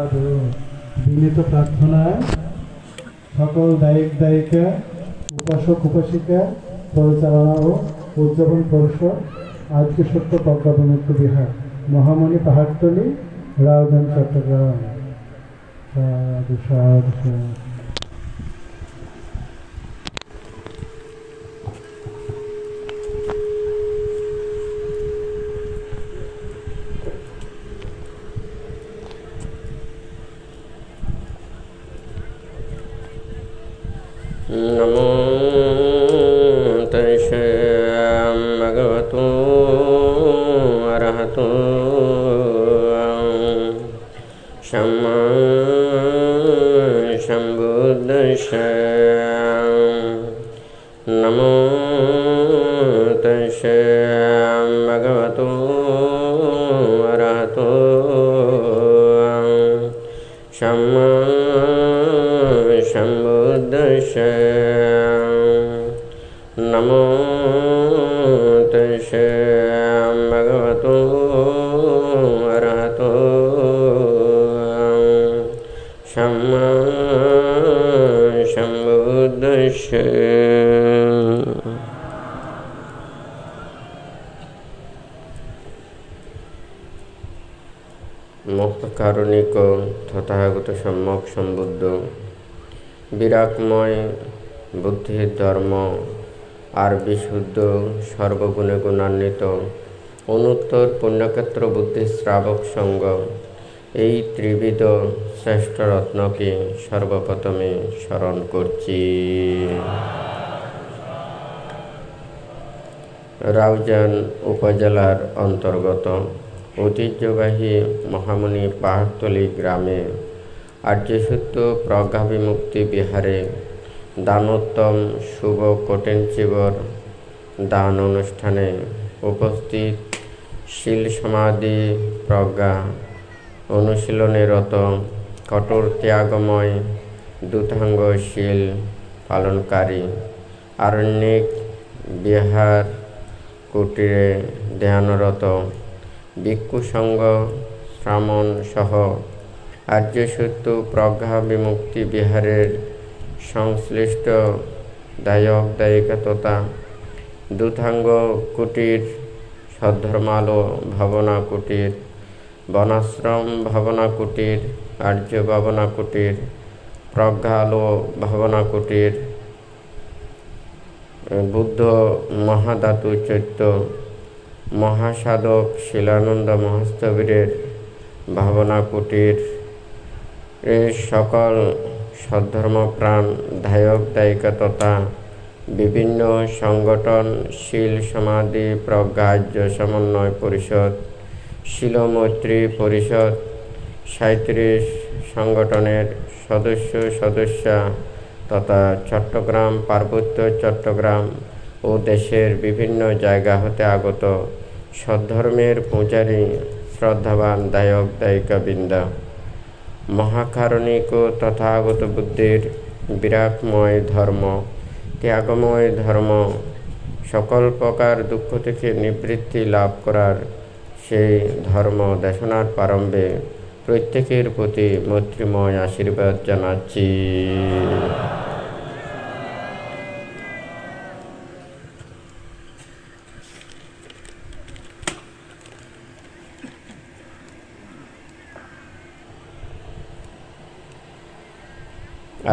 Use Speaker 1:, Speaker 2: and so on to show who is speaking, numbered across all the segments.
Speaker 1: সাধু বিনীত প্রার্থনায় সকল দায়িক দায়িকা, উপাসক উপাসিকা, পরিচালনা ও উদযাপন পরিষদ, আজকে সত্য প্রজ্ঞাপনমুক্ত বিহার, মহামণি পাহাড়তলী, রাউজান, চট্টগ্রাম। সাধু সাধু সাধু।
Speaker 2: नमो तस्मै भगवतो अरहतो सम्मा सम्बुद्धाय। नमो तस्मै भगवतो अरहतो सम्मा सम्बुद्धाय। नमो तस्मै भगवतो अरहतो सम्मा सम्बुद्धाय। মুক্তকারণিক তথাগত সম্যক সম্বুদ্ধ বিরাগময় বুদ্ধির ধর্ম আর বিশুদ্ধ সর্বগুণে গুণান্বিত অনুত্তর পুণ্যক্ষেত্র বুদ্ধি শ্রাবক সঙ্গ এই ত্রিবিধ শ্রেষ্ঠ রত্নকে সর্বপ্রথমে স্মরণ করছি। রাউজান উপজেলার অন্তর্গত ঐতিহ্যবাহী মহামণি পাহাড়তলী গ্রামে আর্যসত্য প্রজ্ঞাভিমুক্তি বিহারে দানোত্তম শুভ কঠিনচিবর দান অনুষ্ঠানে উপস্থিত শীল সমাধি প্রজ্ঞা অনুশীলনেরত কঠোর ত্যাগময় দূতাঙ্গ শীল পালনকারী আরণ্যিক বিহার কুটিরে ধ্যানরত ভিক্ষু সংঘ শ্রামণ সহ আর্যসত্য প্রজ্ঞা বিমুক্তি বিহারের সংশ্লিষ্ট দায়ক দায়িকা তথা দূতাঙ্গ কুটির, সদ্ধর্মালো ভাবনা কুটির, বনাশ্রম ভাবনা কুটির, আর্য ভাবনা কুটির, প্রজ্ঞালো ভাবনা কুটির, বুদ্ধ মহাধাতু চৈত্য মহাসাধক শিলানন্দ মহাস্থবিরের ভাবনা কুটির, সকল সদ্ধর্মপ্রাণ দায়ক দায়িকা তথা বিভিন্ন সংগঠন শীল সমাধি প্রজ্ঞার্য সমন্বয় পরিষদ, শিলমৈত্রী পরিষদ, 37 সংগঠনের সদস্যা তথা চট্টগ্রাম, পার্বত্য চট্টগ্রাম ও দেশের বিভিন্ন জায়গা হতে আগত সদ্ধর্মের পূজারী শ্রদ্ধাবান দায়ক দায়িকাবৃন্দ, মহাকারণিক ও তথাগত বুদ্ধির বিরাগময় ধর্ম, ত্যাগময় ধর্ম, সকল প্রকার দুঃখ থেকে নিবৃত্তি লাভ করার সেই ধর্ম দেশনার প্রারম্ভে প্রত্যেকের প্রতি মৈত্রীময় আশীর্বাদ জানাচ্ছি।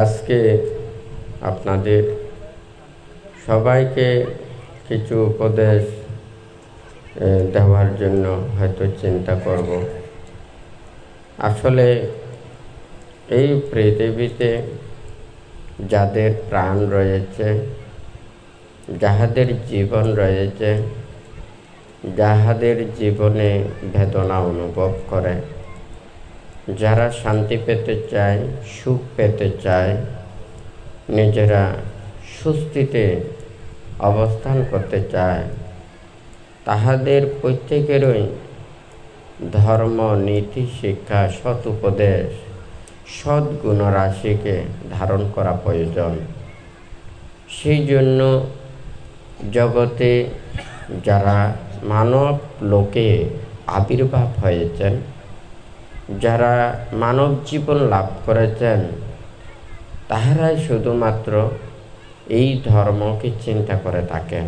Speaker 2: আজকে আপনাদের সবাইকে কিছু উপদেশ দেওয়ার জন্য হয়তো চিন্তা করব। আসলে এই পৃথিবীতে যাদের প্রাণ রয়েছে, যাহাদের জীবন রয়েছে, যাহাদের জীবনে বেদনা অনুভব করে, যারা শান্তি পেতে চায়, সুখ পেতে চায়, নিজেরা সুস্থিতে অবস্থান করতে চায়, তাহাদের প্রত্যেকেরই ধর্ম, নীতি, শিক্ষা, সৎ উপদেশ, সদ্গুণ রাশিকে ধারণ করা প্রয়োজন। সেই জন্য জগতে যারা মানব লোকে আবির্ভাব হয়েছেন যারা মানব জীবন লাভ করেছেন তাহারাই শুধুমাত্র এই ধর্মকে চিন্তা করে থাকেন।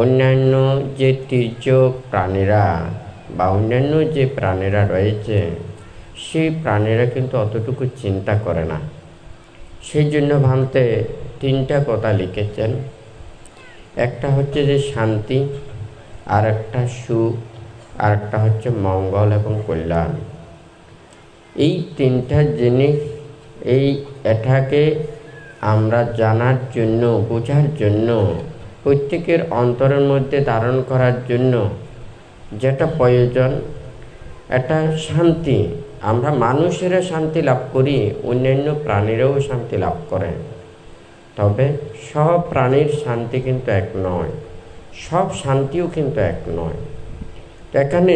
Speaker 2: অন্যান্য যে তির্যক প্রাণীরা বা অন্যান্য যে প্রাণীরা রয়েছে সেই প্রাণীরা কিন্তু অতটুকু চিন্তা করে না। সেই জন্য ভান্তে 3টা কথা লিখেছেন। একটা হচ্ছে যে শান্তি, আর একটা সুখ, আর একটা হচ্ছে মঙ্গল এবং কল্যাণ। এই 3টা জিনিস এটাকে আমরা জানার জন্য, বোঝার জন্য, প্রত্যেকের অন্তরের মধ্যে ধারণ করার জন্য যেটা প্রয়োজন, এটা শান্তি। আমরা মানুষেরা শান্তি লাভ করি, অন্যান্য প্রাণীরাও শান্তি লাভ করে। তবে সব প্রাণীর শান্তি কিন্তু এক নয়, সব শান্তিও কিন্তু এক নয়। এখানে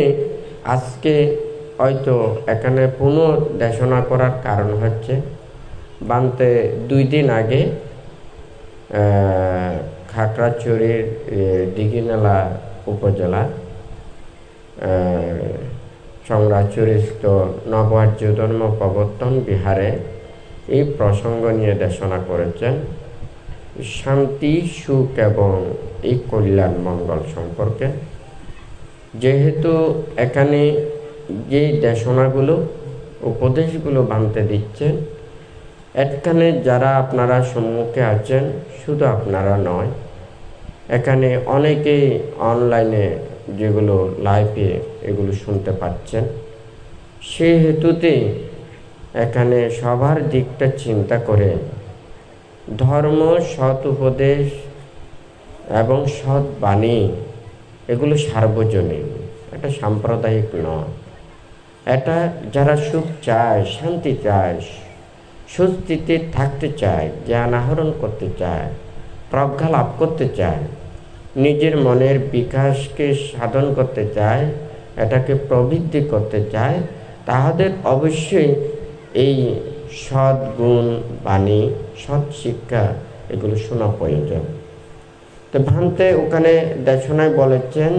Speaker 2: আজকে হয়তো এখানে পুনর্দেশনা করার কারণ হচ্ছে বানতে 2 দিন আগে খাগড়াছড়ির দিঘিনালা উপজেলা সংরাচরিত নবার্য ধর্ম প্রবর্তন বিহারে এই প্রসঙ্গ নিয়ে দেশনা করেছেন, শান্তি, সুখ এবং এই কল্যাণ মঙ্গল সম্পর্কে। যেহেতু এখানে যে দেশনাগুলো, উপদেশগুলো বানতে দিচ্ছেন, এখানে যারা আপনারা সম্মুখে আছেন, শুধু আপনারা নয়, এখানে অনেকেই অনলাইনে যেগুলো লাইভে এগুলো শুনতে পাচ্ছেন। সেই হেতুতে এখানে সবার দিকটা চিন্তা করে ধর্ম, সৎ উপদেশ এবং সৎ বাণী এগুলো সার্বজনীন, এটা সাম্প্রদায়িক নয়। এটা যারা সুখ চায়, শান্তি চায়, স্বস্তিতে থাকতে চায়, জ্ঞান আহরণ করতে চায়, প্রজ্ঞা লাভ করতে চায়, নিজের মনের বিকাশকে সাধন করতে চায়, এটাকে প্রবৃদ্ধি করতে চায়, তাহাদের অবশ্যই এই সৎ গুণ, বাণী, সৎ শিক্ষা এগুলো শোনা প্রয়োজন। তো ভান্তে ওখানে দেশনায় বলেছেন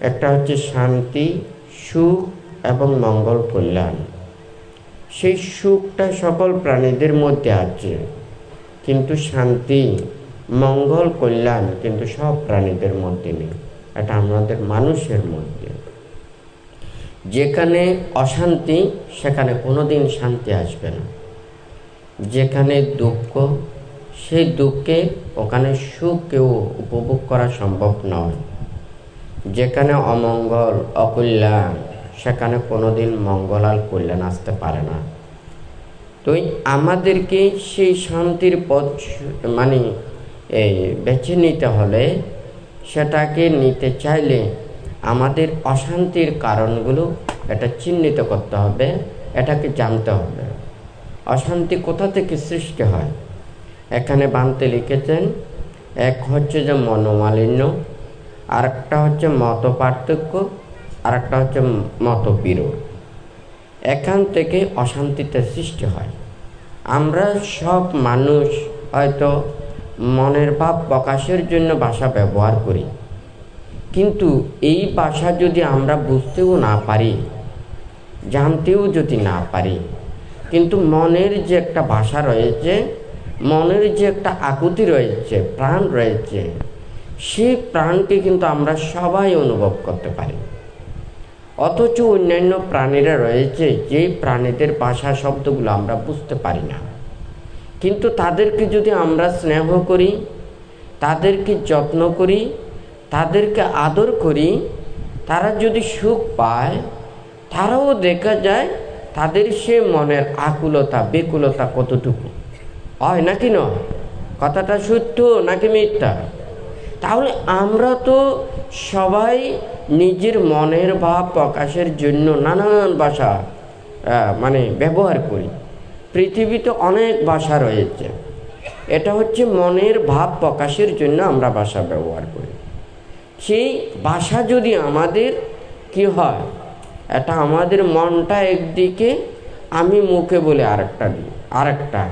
Speaker 2: একটা হচ্ছে শান্তি, সুখ এবং মঙ্গল কল্যাণ। সেই সুখটা সকল প্রাণীদের মধ্যে আছে, কিন্তু শান্তি, মঙ্গল, কল্যাণ কিন্তু সব প্রাণীদের মধ্যে নেই, এটা আমাদের মানুষের মধ্যে। যেখানে অশান্তি সেখানে কোনোদিন শান্তি আসবে না। যেখানে দুঃখ, সেই দুঃখে ওখানে সুখ কেউ উপভোগ করা সম্ভব নয়। যেখানে অমঙ্গল, অকল্যাণ, সেখানে কোনোদিন মঙ্গল আর কল্যাণ আসতে পারে না। তো আমাদেরকে সেই শান্তির পথ বেছে নিতে হলে, সেটাকে নিতে চাইলে আমাদের অশান্তির কারণগুলো এটা চিহ্নিত করতে হবে, এটাকে জানতে হবে। অশান্তি কোথা থেকে সৃষ্টি হয় এখানে বানতে লিখেছেন। এক হচ্ছে যে মনোমালিন্য, আর একটা হচ্ছে মত পার্থক্য, আর একটা হচ্ছে মতবিরোধ। এখান থেকে অশান্তিতে সৃষ্টি হয়। আমরা সব মানুষ হয়তো মনের ভাব প্রকাশের জন্য ভাষা ব্যবহার করি, কিন্তু এই ভাষা যদি আমরা বুঝতেও না পারি, জানতেও যদি না পারি, কিন্তু মনের যে একটা ভাষা রয়েছে, মনের যে একটা আকুতি রয়েছে, প্রাণ রয়েছে, সেই প্রাণকে কিন্তু আমরা সবাই অনুভব করতে পারি। অথচ অন্যান্য প্রাণীরা রয়েছে, যেই প্রাণীদের ভাষা শব্দগুলো আমরা বুঝতে পারি না, কিন্তু তাদেরকে যদি আমরা স্নেহ করি, তাদেরকে যত্ন করি, তাদেরকে আদর করি, তারা যদি সুখ পায়, তারাও দেখা যায় তাদের সে মনের আকুলতা, বেকুলতা কতটুকু হয় নাকি নয়? কথাটা সত্য নাকি মিথ্যা? তাহলে আমরা তো সবাই নিজের মনের ভাব প্রকাশের জন্য নানান ভাষা ব্যবহার করি। পৃথিবীতে অনেক ভাষা রয়েছে, এটা হচ্ছে মনের ভাব প্রকাশের জন্য আমরা ভাষা ব্যবহার করি। সেই ভাষা যদি আমাদের কি হয়, এটা আমাদের মনটা একদিকে, আমি মুখে বলে আরেকটা,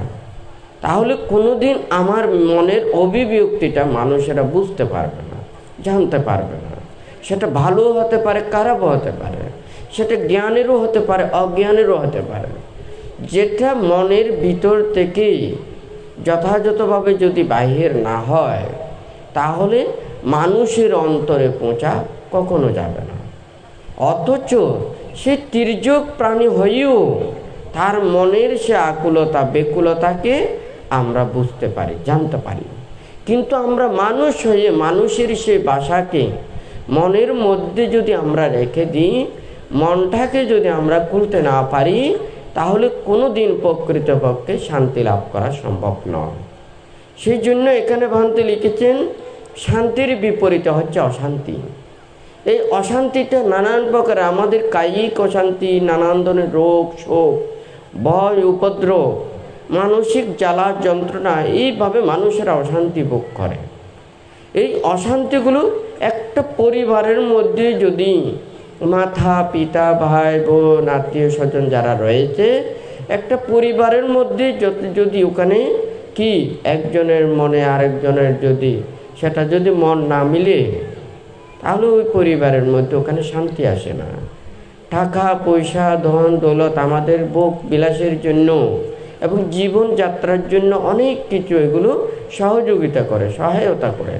Speaker 2: তাহলে কোনোদিন আমার মনের অভিব্যক্তিটা মানুষেরা বুঝতে পারবে না, জানতে পারবে না। সেটা ভালো হতে পারে, খারাপও হতে পারে, সেটা জ্ঞানেরও হতে পারে, অজ্ঞানেরও হতে পারে। যেটা মনের ভিতর থেকেই যথাযথভাবে যদি বাহির না হয়, তাহলে মানুষের অন্তরে পৌঁছা কখনো যাবে না। অথচ সে তির্যক প্রাণী হয়েও তার মনের সে আকুলতা বেকুলতাকে আমরা বুঝতে পারি, জানতে পারি। কিন্তু আমরা মানুষ হয়ে মানুষের সে ভাষাকে মনের মধ্যে যদি আমরা রেখে দিই, মনটাকে যদি আমরা খুলতে না পারি, তাহলে কোনো দিন প্রকৃতপক্ষে শান্তি লাভ করা সম্ভব নয়। সেই জন্য এখানে ভান্তে লিখেছেন, শান্তির বিপরীতে হচ্ছে অশান্তি। এই অশান্তিটা নানান প্রকার, আমাদের কায়িক অশান্তি, নানান ধরনের রোগ শোক, ভয় উপদ্রব, মানসিক জ্বালা যন্ত্রণা, এইভাবে মানুষেরা অশান্তি ভোগ করে। এই অশান্তিগুলো একটা পরিবারের মধ্যে যদি মাতা পিতা ভাই বোন আত্মীয় স্বজন যারা রয়েছে, একটা পরিবারের মধ্যে যদি ওখানে কি একজনের মনে আরেকজনের যদি সেটা যদি মন না মিলে, তাহলে ওই পরিবারের মধ্যে ওখানে শান্তি আসে না। টাকা পয়সা ধন দৌলত আমাদের ভোগ বিলাসের জন্য এবং জীবনযাত্রার জন্য অনেক কিছু এগুলো সহযোগিতা করে, সহায়তা করে।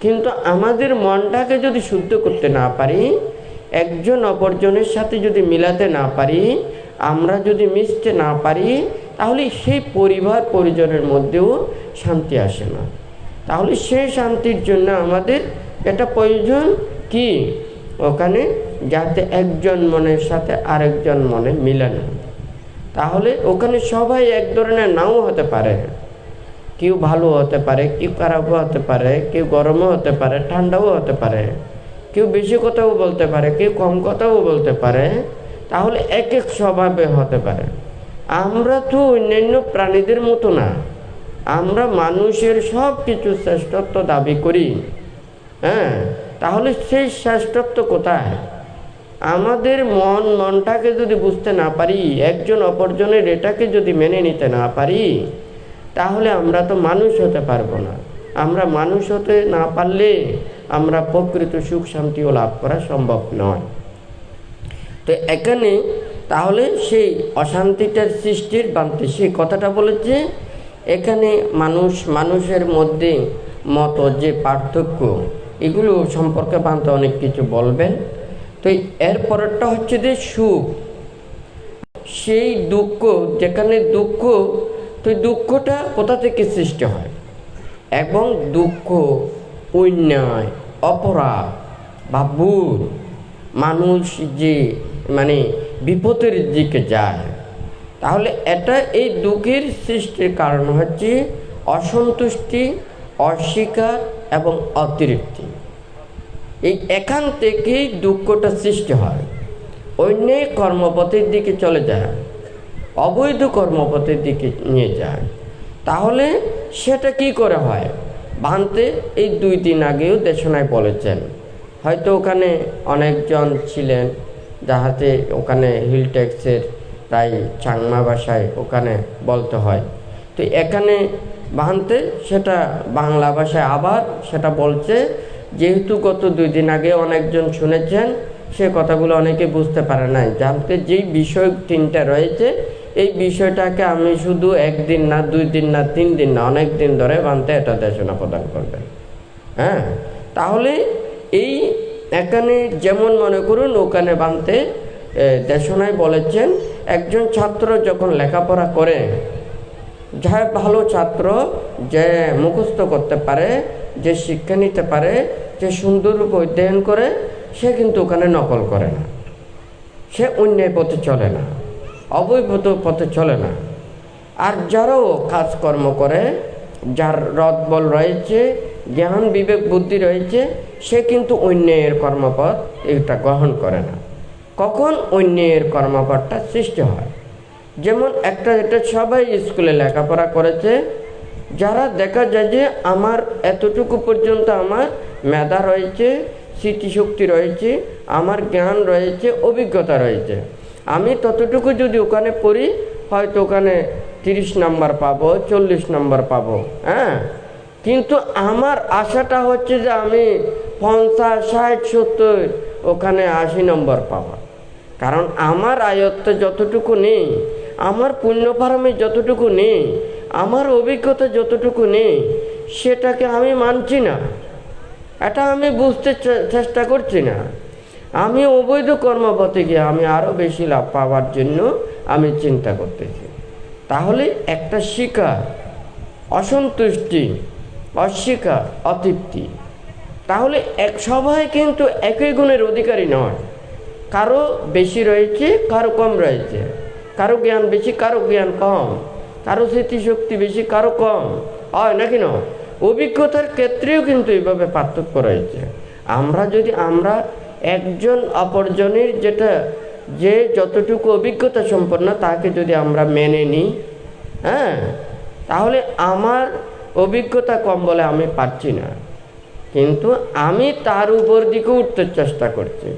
Speaker 2: কিন্তু আমাদের মনটাকে যদি শুদ্ধ করতে না পারি, একজন অপরজনের সাথে যদি মিলাতে না পারি, আমরা যদি মিশতে না পারি, তাহলে সেই পরিবার পরিজনের মধ্যেও শান্তি আসে না। তাহলে সেই শান্তির জন্য আমাদের এটা প্রয়োজন কি, ওখানে যাতে একজন মনের সাথে আরেকজন মনে মিলে না। তাহলে ওখানে সবাই এক ধরনের নাও হতে পারে, কেউ ভালো হতে পারে, কেউ খারাপও হতে পারে, কেউ গরমও হতে পারে, ঠান্ডাও হতে পারে, কেউ বেশি কথাও বলতে পারে, কেউ কম কথাও বলতে পারে। তাহলে এক এক স্বভাবে হতে পারে। আমরা তো অন্যান্য প্রাণীদের মতো না, আমরা মানুষের সব কিছু শ্রেষ্ঠত্ব দাবি করি। হ্যাঁ, তাহলে সেই শ্রেষ্ঠত্ব কোথায়? আমাদের মনটাকে যদি বুঝতে না পারি, একজন অপরজনের এটাকে যদি মেনে নিতে না পারি, তাহলে আমরা তো মানুষ হতে পারবো না। আমরা মানুষ হতে না পারলে আমরা প্রকৃত সুখ শান্তিও লাভ করা সম্ভব নয়। তো এখানে তাহলে সেই অশান্তিটার সৃষ্টির বান্তে সেই কথাটা বলেছে। এখানে মানুষের মধ্যে মত যে পার্থক্য, এগুলো সম্পর্কে বান্তে অনেক কিছু বলবেন। তো এর পরেরটা হচ্ছে যে সুখ, সেই দুঃখ, যেখানে দুঃখ, তো দুঃখটা কোথা থেকে সৃষ্টি হয়, এবং দুঃখ অন্যায় অপরাধ বা ভুল মানুষ যে মানে বিপদের দিকে যায়, তাহলে এটা এই দুঃখের সৃষ্টির কারণ হচ্ছে অসন্তুষ্টি, অস্বীকার এবং অতৃপ্তি। এই এখান থেকেই দুঃখটা সৃষ্টি হয়। অন্যায় কর্মপথের দিকে চলে যায়, অবৈধ কর্মপথের দিকে নিয়ে যায়। তাহলে সেটা কি করে হয়? ভান্তে এই 2 দিন আগেও দেশনায় বলেছেন, হয়তো ওখানে অনেকজন ছিলেন, যাহাতে ওখানে হিল ট্যাক্সের প্রায় চাংমা ভাষায় ওখানে বলতে হয়। তো এখানে ভান্তে সেটা বাংলা ভাষায় আবার সেটা বলছে, যেহেতু গত 2 দিন আগে অনেকজন শুনেছেন, সে কথাগুলো অনেকে বুঝতে পারে নাই। জানতে যেই বিষয় 3টা রয়েছে, এই বিষয়টাকে আমি শুধু 1 দিন না 2 দিন না 3 দিন না অনেক দিন ধরে ভান্তে এটা দেশনা প্রদান করবেন। হ্যাঁ, তাহলে এই এখানে যেমন মনে করুন ওখানে ভান্তে দেশনায় বলেছেন, একজন ছাত্র যখন লেখাপড়া করে, যা ভালো ছাত্র, যে মুখস্থ করতে পারে, যে শিক্ষা নিতে পারে, যে সুন্দররূপে অধ্যয়ন করে, সে কিন্তু ওখানে নকল করে না, সে অন্যায় পথে চলে না, অবৈধ পথে চলে না। আর যারাও কাজকর্ম করে, যার রদবল রয়েছে, জ্ঞান বিবেক বুদ্ধি রয়েছে, সে কিন্তু অন্যায়ের কর্মপথ এটা গ্রহণ করে না। কখন অন্যায়ের কর্মপথটা সৃষ্টি হয়? যেমন এটা সবাই স্কুলে লেখাপড়া করেছে, যারা দেখা যায় যে আমার এতটুকু পর্যন্ত আমার মেধা রয়েছে, স্মৃতিশক্তি রয়েছে, আমার জ্ঞান রয়েছে, অভিজ্ঞতা রয়েছে, আমি ততটুকু যদি ওখানে পড়ি, হয়তো ওখানে 30 নম্বর পাবো, 40 নম্বর পাবো। হ্যাঁ, কিন্তু আমার আশাটা হচ্ছে যে আমি 50, 60, 70 ওখানে 80 নম্বর পাবো। কারণ আমার আয়ত্তে যতটুকু নেই, আমার পুণ্য পারমে যতটুকু নেই, আমার অভিজ্ঞতা যতটুকু নেই, সেটাকে আমি মানছি না, এটা আমি বুঝতে চেষ্টা করছি না। আমি অবৈধ কর্মপথে গিয়ে আমি আরও বেশি লাভ পাওয়ার জন্য আমি চিন্তা করতেছি। তাহলে একটা শিকার, অসন্তুষ্টি, অস্বীকার, অতৃপ্তি, তাহলে সবাই কিন্তু একই গুণের অধিকারী নয়। কারো বেশি রয়েছে, কারো কম রয়েছে, কারো জ্ঞান বেশি, কারো জ্ঞান কম, কারো স্মৃতিশক্তি বেশি, কারো কম, হয় নাকি না? অভিজ্ঞতার ক্ষেত্রেও কিন্তু এইভাবে পার্থক্য রয়েছে। আমরা একজন অপরজনের যে যতটুকু অভিজ্ঞতা সম্পন্ন তাকে যদি আমরা মেনে নিই, হ্যাঁ, তাহলে আমার অভিজ্ঞতা কম বলে আমি পারছি না, কিন্তু আমি তার উপর দিকে উঠতে চেষ্টা করছি,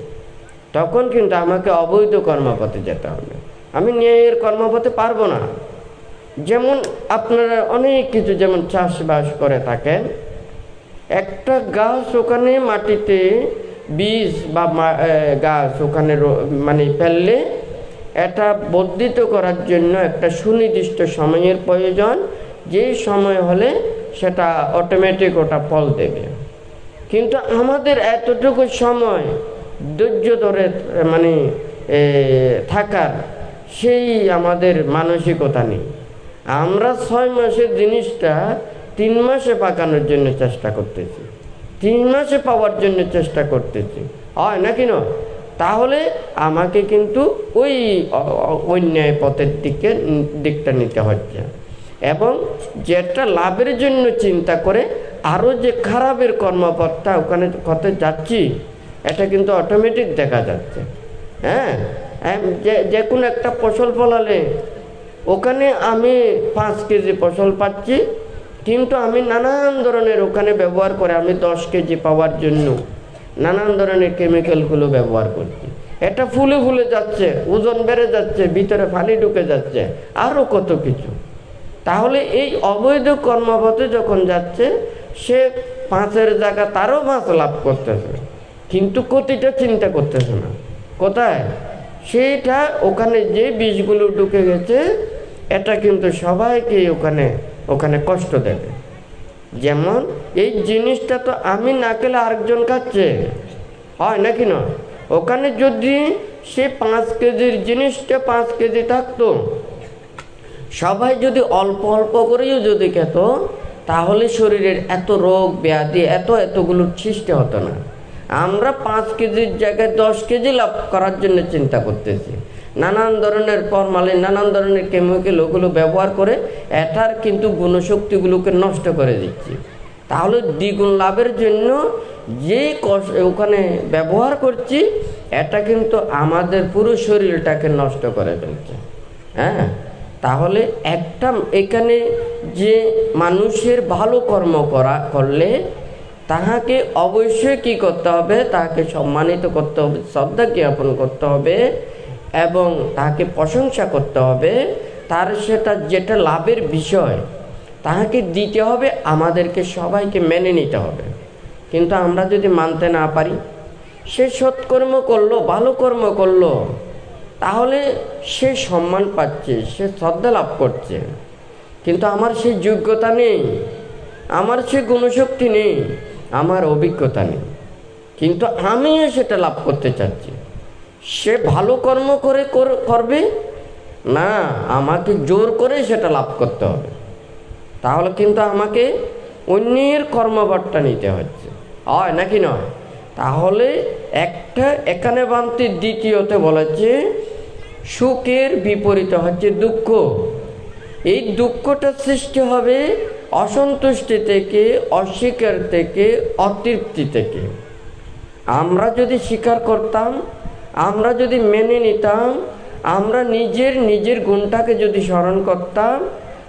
Speaker 2: তখন কিন্তু আমাকে অবৈধ কর্মপথে যেতে হবে। আমি ন্যায়ের কর্মপথে পারবো না। যেমন আপনারা অনেক কিছু যেমন চাষবাস করে থাকেন, একটা গাছ ওখানে মাটিতে বীজ বা গাছ ওখানে মানে ফেললে এটা বর্ধিত করার জন্য একটা সুনির্দিষ্ট সময়ের প্রয়োজন, যে সময় হলে সেটা অটোমেটিক ওটা ফল দেবে। কিন্তু আমাদের এতটুকু সময় ধৈর্য ধরে মানে থাকার সেই আমাদের মানসিকতা নেই। আমরা 6 মাসের জিনিসটা 3 মাসে পাকানোর জন্য চেষ্টা করতেছি, 3 মাসে পাওয়ার জন্য চেষ্টা করতেছি, হয় নাকি না? তাহলে আমাকে কিন্তু ওই অন্যায় পথের দিকটা নিতে হচ্ছে, এবং যেটা লাভের জন্য চিন্তা করে আরও যে খারাপের কর্মপথটা ওখানে কত যাচ্ছি, এটা কিন্তু অটোমেটিক দেখা যাচ্ছে। হ্যাঁ, যে কোনো একটা ফসল ফলালে ওখানে আমি 5 কেজি ফসল পাচ্ছি, কিন্তু আমি নানান ধরনের ওখানে ব্যবহার করে আমি 10 কেজি পাওয়ার জন্য নানান ধরনের কেমিক্যালগুলো ব্যবহার করছি। এটা ফুলে ফুলে যাচ্ছে, ওজন বেড়ে যাচ্ছে, ভিতরে পানি ঢুকে যাচ্ছে, আরও কত কিছু। তাহলে এই অবৈধ কর্মপথে যখন যাচ্ছে, সে 5-এর জায়গা তারও 5 লাভ করতেছে, কিন্তু ক্ষতিটা চিন্তা করতেছে না। কোথায়? সেইটা ওখানে যে বীজগুলো ঢুকে গেছে, এটা কিন্তু সবাইকে ওখানে কষ্ট দেবে। যেমন এই জিনিসটা তো আমি না খেলে আরেকজন খাচ্ছে, হয় নাকি না? ওখানে যদি সে 5 কেজির জিনিসটা 5 কেজি থাকতো, সবাই যদি অল্প অল্প করেও যদি খেত, তাহলে শরীরের এত রোগ ব্যাধি এতগুলোর সৃষ্টি হতো না। আমরা 5 কেজির জায়গায় 10 কেজি লাভ করার জন্য চিন্তা করতেছি, নানান ধরনের ফরমালিন, নানান ধরনের কেমিক্যাল ওগুলো ব্যবহার করে এটার কিন্তু গুণশক্তিগুলোকে নষ্ট করে দিচ্ছি। তাহলে দ্বিগুণ লাভের জন্য যে ওখানে ব্যবহার করছি, এটা কিন্তু আমাদের পুরো শরীরটাকে নষ্ট করে ফেলছে। হ্যাঁ, তাহলে এখানে যে মানুষের ভালো কর্ম করলে তাহাকে অবশ্যই কি করতে হবে? তাকে সম্মানিত করতে হবে, শ্রদ্ধা জ্ঞাপন করতে হবে, এবং তাকে প্রশংসা করতে হবে। তার যেটা লাভের বিষয় তাহাকে দিতে হবে, আমাদেরকে সবাইকে মেনে নিতে হবে। কিন্তু আমরা যদি মানতে না পারি, সে সৎকর্ম করলো, ভালো কর্ম করলো, তাহলে সে সম্মান পাচ্ছে, সে শ্রদ্ধা লাভ করছে, কিন্তু আমার সেই যোগ্যতা নেই, আমার সে গুণশক্তি নেই, আমার অভিজ্ঞতা নেই, কিন্তু আমিও সেটা লাভ করতে চাচ্ছি। সে ভালো কর্ম করবে না, আমাকে জোর করে সেটা লাভ করতে হবে, তাহলে কিন্তু আমাকে অন্যের কর্মভারটা নিতে হচ্ছে, হয় নাকি নয়? তাহলে এখানে বান্তি দ্বিতীয়তে বলেছে সুখের বিপরীত হচ্ছে দুঃখ। এই দুঃখটা সৃষ্টি হবে অসন্তুষ্টি থেকে, অস্বীকার থেকে, অতৃপ্তি থেকে। আমরা যদি স্বীকার করতাম, আমরা যদি মেনে নিতাম, আমরা নিজের গুণটাকে যদি স্মরণ করতাম,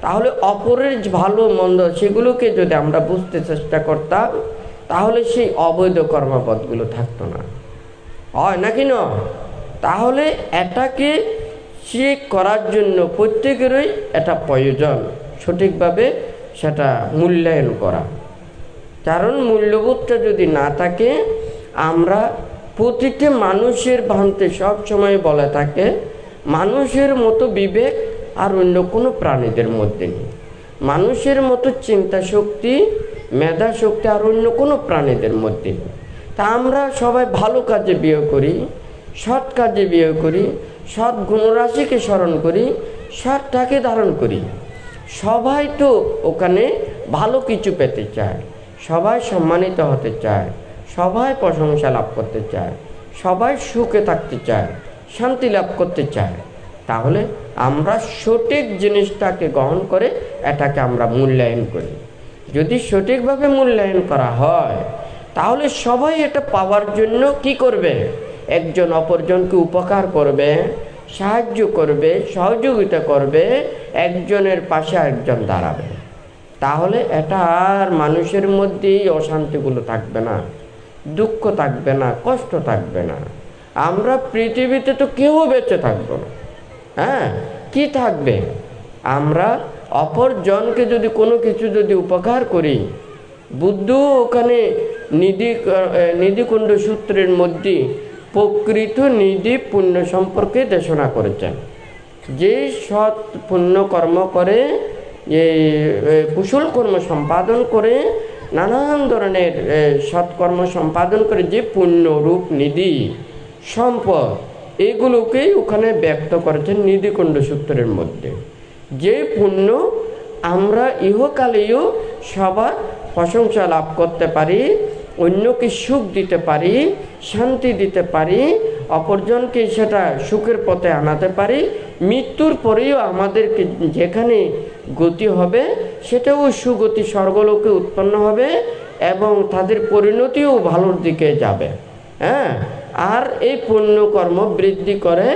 Speaker 2: তাহলে অপরের ভালো মন্দ সেগুলোকে যদি আমরা বুঝতে চেষ্টা করতাম, তাহলে সেই অবৈধ কর্মপথগুলো থাকতো না, হয় নাকি না? তাহলে এটাকে চেক করার জন্য প্রত্যেকেরই এটা প্রয়োজন, সঠিকভাবে সেটা মূল্যায়ন করা। কারণ মূল্যবোধটা যদি না থাকে, আমরা প্রতিটি মানুষের ভ্রান্তি সব সময় বলে থাকে মানুষের মতো বিবেক আর অন্য কোনো প্রাণীদের মধ্যে নেই, মানুষের মতো চিন্তা শক্তি মেধা শক্তি আর অন্য কোনো প্রাণীদের মধ্যে নেই। তা আমরা সবাই ভালো কাজে বিয়ে করি, সৎ কাজে বিয়ে করি, সৎ গুণরাশিকে স্মরণ করি, সৎটাকে ধারণ করি। সবাই তো ওখানে ভালো কিছু পেতে চায়, সবাই সম্মানিত হতে চায়, সবাই প্রশংসা লাভ করতে চায়, সবাই সুখে থাকতে চায়, শান্তি লাভ করতে চায়। তাহলে আমরা সঠিক জিনিসটাকে গ্রহণ করে এটাকে আমরা মূল্যায়ন করি। যদি সঠিকভাবে মূল্যায়ন করা হয় তাহলে সবাই এটা পাওয়ার জন্য কি করবে? একজন অপরজনকে উপকার করবে, সাহায্য করবে, সহযোগিতা করবে, একজনের পাশে একজন দাঁড়াবে। তাহলে এটা আর মানুষের মধ্যেই অশান্তিগুলো থাকবে না, দুঃখ থাকবে না, কষ্ট থাকবে না। আমরা পৃথিবীতে তো কেউ বেঁচে থাকবো না। হ্যাঁ, কি থাকবে? আমরা অপরজনকে যদি কোনো কিছু যদি উপকার করি, বুদ্ধ ওখানে নিধিকুণ্ড সূত্রের মধ্যে প্রকৃত নিধি পুণ্য সম্পর্কে দেশনা করেছেন। যে সৎ পুণ্য কর্ম করে, যে কুশল কর্ম সম্পাদন করে, নানান ধরনের সৎকর্ম সম্পাদন করে যে পুণ্য রূপ নিধি সম্পদ, এগুলোকেই ওখানে ব্যক্ত করেছেন নিধিকুণ্ড সূত্রের মধ্যে। যে পুণ্য আমরা ইহকালেও সবার প্রশংসা লাভ করতে পারি, অন্যকে সুখ দিতে পারি, শান্তি দিতে পারি, অপরজনকে সেটা সুখের পথে আনাতে পারি, মৃত্যুর পরেও আমাদেরকে যেখানে গতি হবে সেটাও সুগতি স্বর্গলোকে উৎপন্ন হবে এবং তাদের পরিণতিও ভালোর দিকে যাবে। হ্যাঁ, আর এই পুণ্যকর্ম বৃদ্ধি করে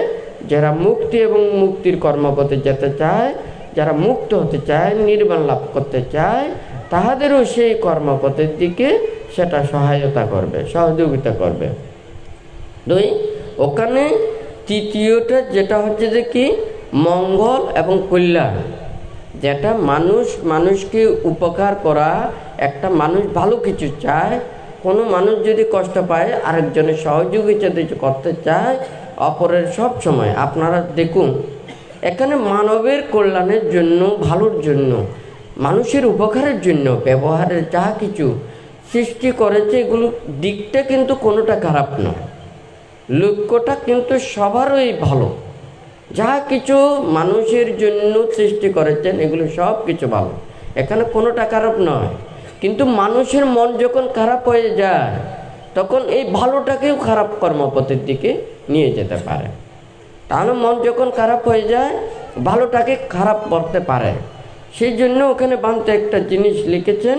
Speaker 2: যারা মুক্তি এবং মুক্তির কর্মপথে যেতে চায়, যারা মুক্ত হতে চায়, নির্বাণ লাভ করতে চায়, তাহাদেরও সেই কর্মপথের দিকে সেটা সহায়তা করবে, সহযোগিতা করবে। দুই, ওখানে তৃতীয়টা যেটা হচ্ছে যে কি মঙ্গল এবং কল্যাণ, যেটা মানুষকে উপকার করা। একটা মানুষ ভালো কিছু চায়, কোনো মানুষ যদি কষ্ট পায় আরেকজনের সহযোগিতা করতে চায় অপরের, সব সময় আপনারা দেখুন এখানে মানবের কল্যাণের জন্য, ভালোর জন্য, মানুষের উপকারের জন্য ব্যবহারের যা কিছু সৃষ্টি করেছে এগুলো দিকটা কিন্তু কোনোটা খারাপ নয়, লক্ষ্যটা কিন্তু সবারই ভালো। যা কিছু মানুষের জন্য সৃষ্টি করেছেন এগুলো সব কিছু ভালো, এখানে কোনোটা খারাপ নয়। কিন্তু মানুষের মন যখন খারাপ হয়ে যায় তখন এই ভালোটাকেও খারাপ কর্মপথের দিকে নিয়ে যেতে পারে। তাহলে মন যখন খারাপ হয়ে যায় ভালোটাকে খারাপ করতে পারে। সেই জন্য ওখানে বান্তে একটা জিনিস লিখেছেন,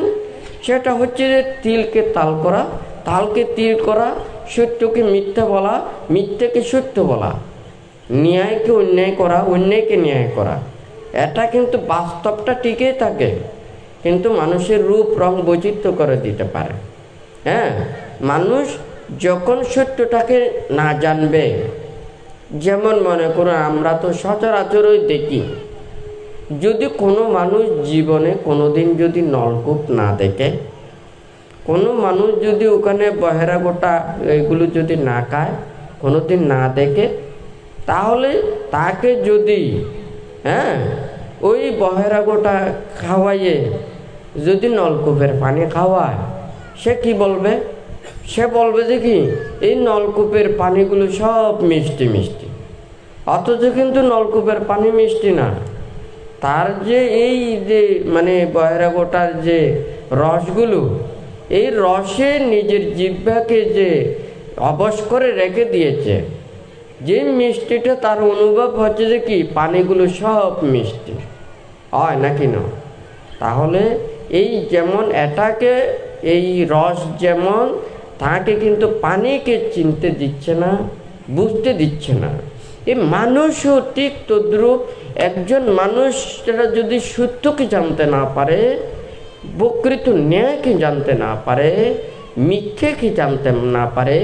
Speaker 2: সেটা হচ্ছে যে তিলকে তাল করা, তালকে তিল করা, সত্যকে মিথ্যা বলা, মিথ্যাকে সত্য বলা, ন্যায়কে অন্যায় করা, অন্যায়কে ন্যায় করা। এটা কিন্তু বাস্তবটা টিকেই থাকে, কিন্তু মানুষের রূপ রং বৈচিত্র্য করে দিতে পারে। হ্যাঁ, মানুষ যখন সত্যটাকে না জানবে, যেমন মনে করুন আমরা তো সচরাচরই দেখি, যদি কোনো মানুষ জীবনে কোনোদিন যদি নলকূপ না দেখে, কোনো মানুষ যদি ওখানে বহেরা গোটা এগুলো যদি না খায়, কোনোদিন না দেখে, তাহলে তাকে যদি ওই বহেরা গোটা খাওয়াইয়ে যদি নলকূপের পানি খাওয়ায়, সে কি বলবে? সে বলবে যে কি এই নলকূপের পানিগুলো সব মিষ্টি মিষ্টি, অথচ কিন্তু নলকূপের পানি মিষ্টি না। তার যে এই যে মানে বহেরা গোটার যে রসগুলো, এই রসে নিজের জিহ্বাকে যে অবশ করে রেখে দিয়েছে, যে মিষ্টিটা তার অনুভব হচ্ছে যে কি পানিগুলো সব মিষ্টি হয় নাকি না। তাহলে এই যেমন এটাকে এই রস যেমন তাকে কিন্তু পানিকে চিনতে দিচ্ছে না, বুঝতে দিচ্ছে না। এই মানুষও ঠিক তদ্রূপ, একজন মানুষ যারা যদি সত্যকে জানতে না পারে, প্রকৃত ন্যায়কে জানতে না পারে, মিথ্যেকে জানতে না পারে,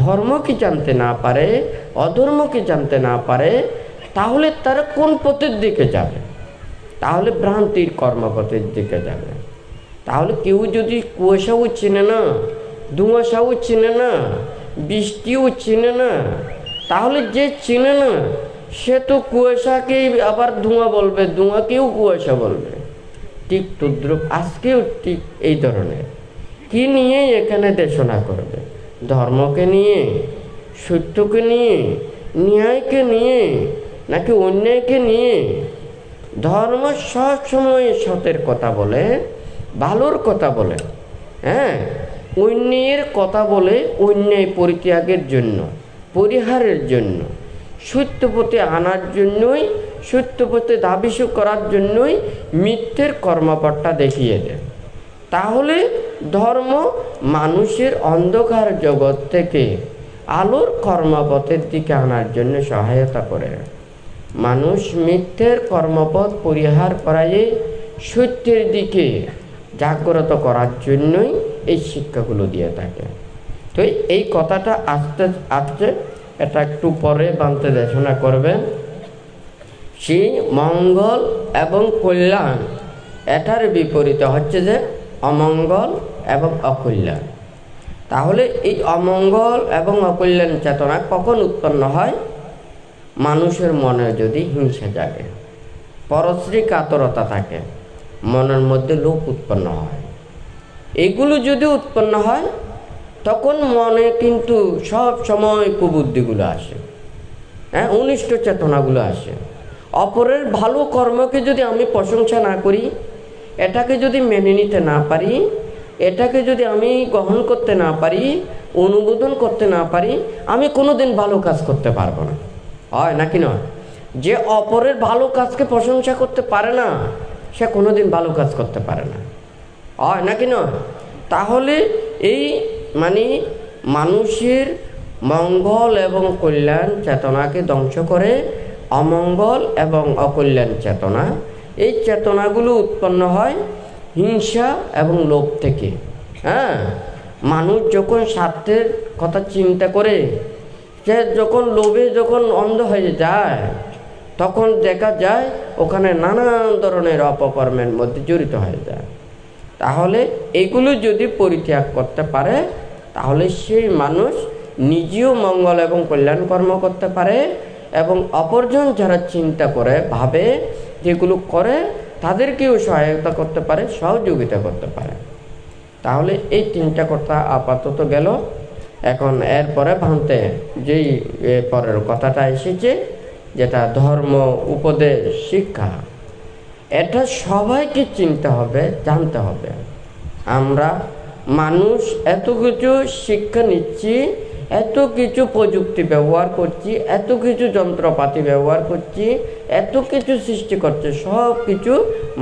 Speaker 2: ধর্মকে জানতে না পারে, অধর্মকে জানতে না পারে, তাহলে তারা কোন পথের দিকে যাবে? তাহলে ভ্রান্তির কর্মপথের দিকে যাবে। তাহলে কেউ যদি কুয়াশাও চেনে না, ধোঁয়াশাও চেনে না, বৃষ্টিও চিনে না, তাহলে যে চিনে না সে তো কুয়াশাকেই আবার ধোঁয়া বলবে, ধোঁয়াকেও কুয়াশা বলবে। ঠিক তদ্রুপ আজকেও ঠিক এই ধরনের কি নিয়ে এখানে দেশনা করবে? ধর্মকে নিয়ে, সত্যকে নিয়ে, ন্যায়কে নিয়ে, নাকি অন্যায়কে নিয়ে? ধর্ম সবসময় সত্যের কথা বলে, ভালোর কথা বলে, হ্যাঁ, অন্যায়ের কথা বলে, অন্যায় পরিত্যাগের জন্য, পরিহারের জন্য, সত্য পথে আনার জন্যই, সত্য পথে দাবিস করার জন্যই মিথ্যের কর্মপটটা দেখিয়ে দেয়। তাহলে ধর্ম মানুষের অন্ধকার জগৎ থেকে আলোর কর্মপথের দিকে আনার জন্য সহায়তা করে। মানুষ মিথ্যের কর্মপথ পরিহার করায় সত্যের দিকে জাগ্রত করার জন্যই এই শিক্ষাগুলো দিয়ে থাকে। তো এই কথাটা আস্তে আস্তে এটা একটু পরে বানতে দেশনা করবেন। সেই মঙ্গল এবং কল্যাণ, এটার বিপরীতে হচ্ছে যে অমঙ্গল এবং অকল্যাণ। তাহলে এই অমঙ্গল এবং অকল্যাণ চেতনা কখন উৎপন্ন হয়? মানুষের মনে যদি হিংসা জাগে, পরশ্রী কাতরতা থাকে, মনের মধ্যে লোভ উৎপন্ন হয়। এগুলো যদি উৎপন্ন হয় তখন মনে কিন্তু সব সময় কুবুদ্ধিগুলো আসে, হ্যাঁ, অনিষ্ট চেতনাগুলো আসে। অপরের ভালো কর্মকে যদি আমি প্রশংসা না করি, এটাকে যদি মেনে নিতে না পারি, এটাকে যদি আমি গ্রহণ করতে না পারি, অনুমোদন করতে না পারি, আমি কোনোদিন ভালো কাজ করতে পারবো না। হয় নাকি নয়? যে অপরের ভালো কাজকে প্রশংসা করতে পারে না, সে কোনোদিন ভালো কাজ করতে পারে না। হয় নাকি নয়? তাহলে এই মানে মানুষের মঙ্গল এবং কল্যাণ চেতনাকে ধ্বংস করে অমঙ্গল এবং অকল্যাণ চেতনা। এই চেতনাগুলো উৎপন্ন হয় হিংসা এবং লোভ থেকে। হ্যাঁ, মানুষ যখন স্বার্থের কথা চিন্তা করে, সে যখন লোভে যখন অন্ধ হয়ে যায়, তখন দেখা যায় ওখানে নানান ধরনের অপকর্মের মধ্যে জড়িত হয়ে যায়। তাহলে এগুলো যদি পরিত্যাগ করতে পারে, তাহলে সেই মানুষ নিজেও মঙ্গল এবং কল্যাণ কর্ম করতে পারে, এবং অপরজন যারা চিন্তা করে, ভাবে, যেগুলো করে, তাদেরকেও সহায়তা করতে পারে, সহযোগিতা করতে পারে। তাহলে এই তিনটা কথা আপাতত গেল। এখন এরপরে ভাঙতে যেই পরের কথাটা এসেছে, যেটা ধর্ম উপদেশ শিক্ষা, এটা সবাইকে চিনতে হবে, জানতে হবে। আমরা মানুষ এত কিছু শিক্ষা নিচ্ছি, এত কিছু প্রযুক্তি ব্যবহার করছি, এত কিছু যন্ত্রপাতি ব্যবহার করছি, এত কিছু সৃষ্টি করছে, সব কিছু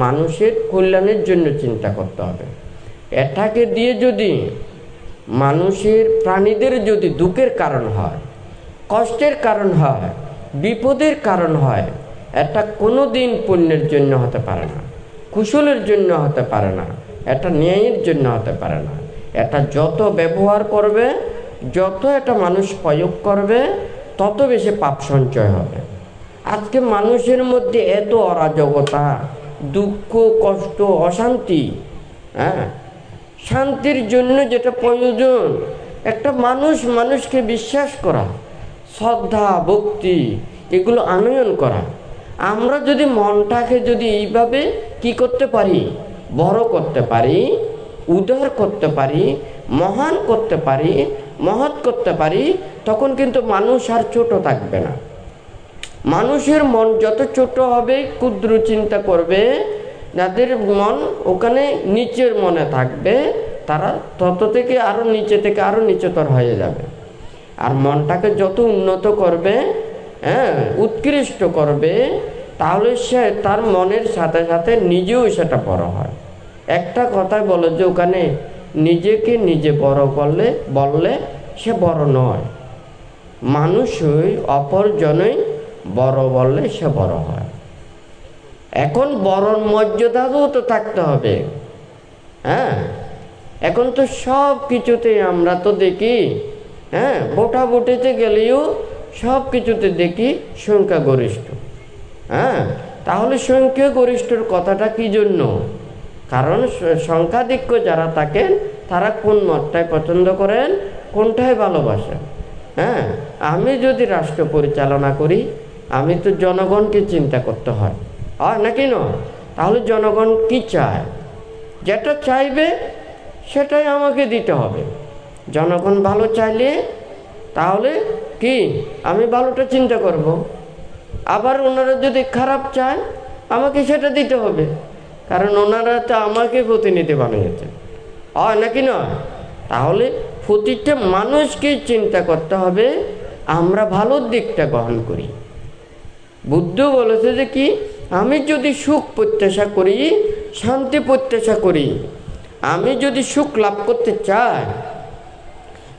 Speaker 2: মানুষের কল্যাণের জন্য চিন্তা করতে হবে। এটাকে দিয়ে যদি মানুষের, প্রাণীদের যদি দুঃখের কারণ হয়, কষ্টের কারণ হয়, বিপদের কারণ হয়, এটা কোনো দিন পুণ্যের জন্য হতে পারে না, কুশলের জন্য হতে পারে না, এটা ন্যায়ের জন্য হতে পারে না। এটা যত ব্যবহার করবে, যত এটা মানুষ প্রয়োগ করবে, তত বেশি পাপ সঞ্চয় হবে। আজকে মানুষের মধ্যে এত অরাজকতা, দুঃখ, কষ্ট, অশান্তি। হ্যাঁ, শান্তির জন্য যেটা প্রয়োজন, একটা মানুষকে বিশ্বাস করা, শ্রদ্ধা, ভক্তি, এগুলো আনয়ন করা। আমরা যদি মনটাকে যদি এইভাবে কি করতে পারি, বড় করতে পারি, উদার করতে পারি, মহান করতে পারি, মহৎ করতে পারি, তখন কিন্তু মানুষ আর ছোট থাকবে না। মানুষের মন যত ছোট হবে, ক্ষুদ্র চিন্তা করবে, যাদের মন ওখানে নিচের মনে থাকবে, তারা তত থেকে আরো নিচে থেকে আরো নিচেতর হয়ে যাবে। আর মনটাকে যত উন্নত করবে, হ্যাঁ, উৎকৃষ্ট করবে, তাহলে সে তার মনের সাথে সাথে নিজেও সেটা বড় হয়। একটা কথাই বলে যে ওখানে নিজেকে নিজে বড় বললে সে বড় নয়, মানুষই অপরজনই বড় বললে সে বড় হয়। এখন বড় মর্যাদাও তো থাকতে হবে। হ্যাঁ, এখন তো সব কিছুতে আমরা তো দেখি, হ্যাঁ, ভোটাভুটিতে গেলেও সব কিছুতে দেখি সংখ্যাগরিষ্ঠ। হ্যাঁ, তাহলে সংখ্যাগরিষ্ঠর কথাটা কি জন্য? কারণ সংখ্যাধিক্য যারা থাকেন তারা কোন মতটাই পছন্দ করেন, কোনটাই ভালোবাসেন। হ্যাঁ, আমি যদি রাষ্ট্র পরিচালনা করি, আমি তো জনগণকে চিন্তা করতে হয় নাকি নয়? তাহলে জনগণ কি চায়, যেটা চাইবে সেটাই আমাকে দিতে হবে। জনগণ ভালো চাইলে তাহলে কি আমি ভালোটা চিন্তা করব, আবার ওনারা যদি খারাপ চায় আমাকে সেটা দিতে হবে, কারণ ওনারা তো আমাকে প্রতিনিধি বানিয়েছে নাকি নয়? তাহলে প্রতিটা মানুষকে চিন্তা করতে হবে আমরা ভালোর দিকটা গ্রহণ করি। বুদ্ধ বলেছে যে কি, আমি যদি সুখ প্রত্যাশা করি, শান্তি প্রত্যাশা করি, আমি যদি সুখ লাভ করতে চাই,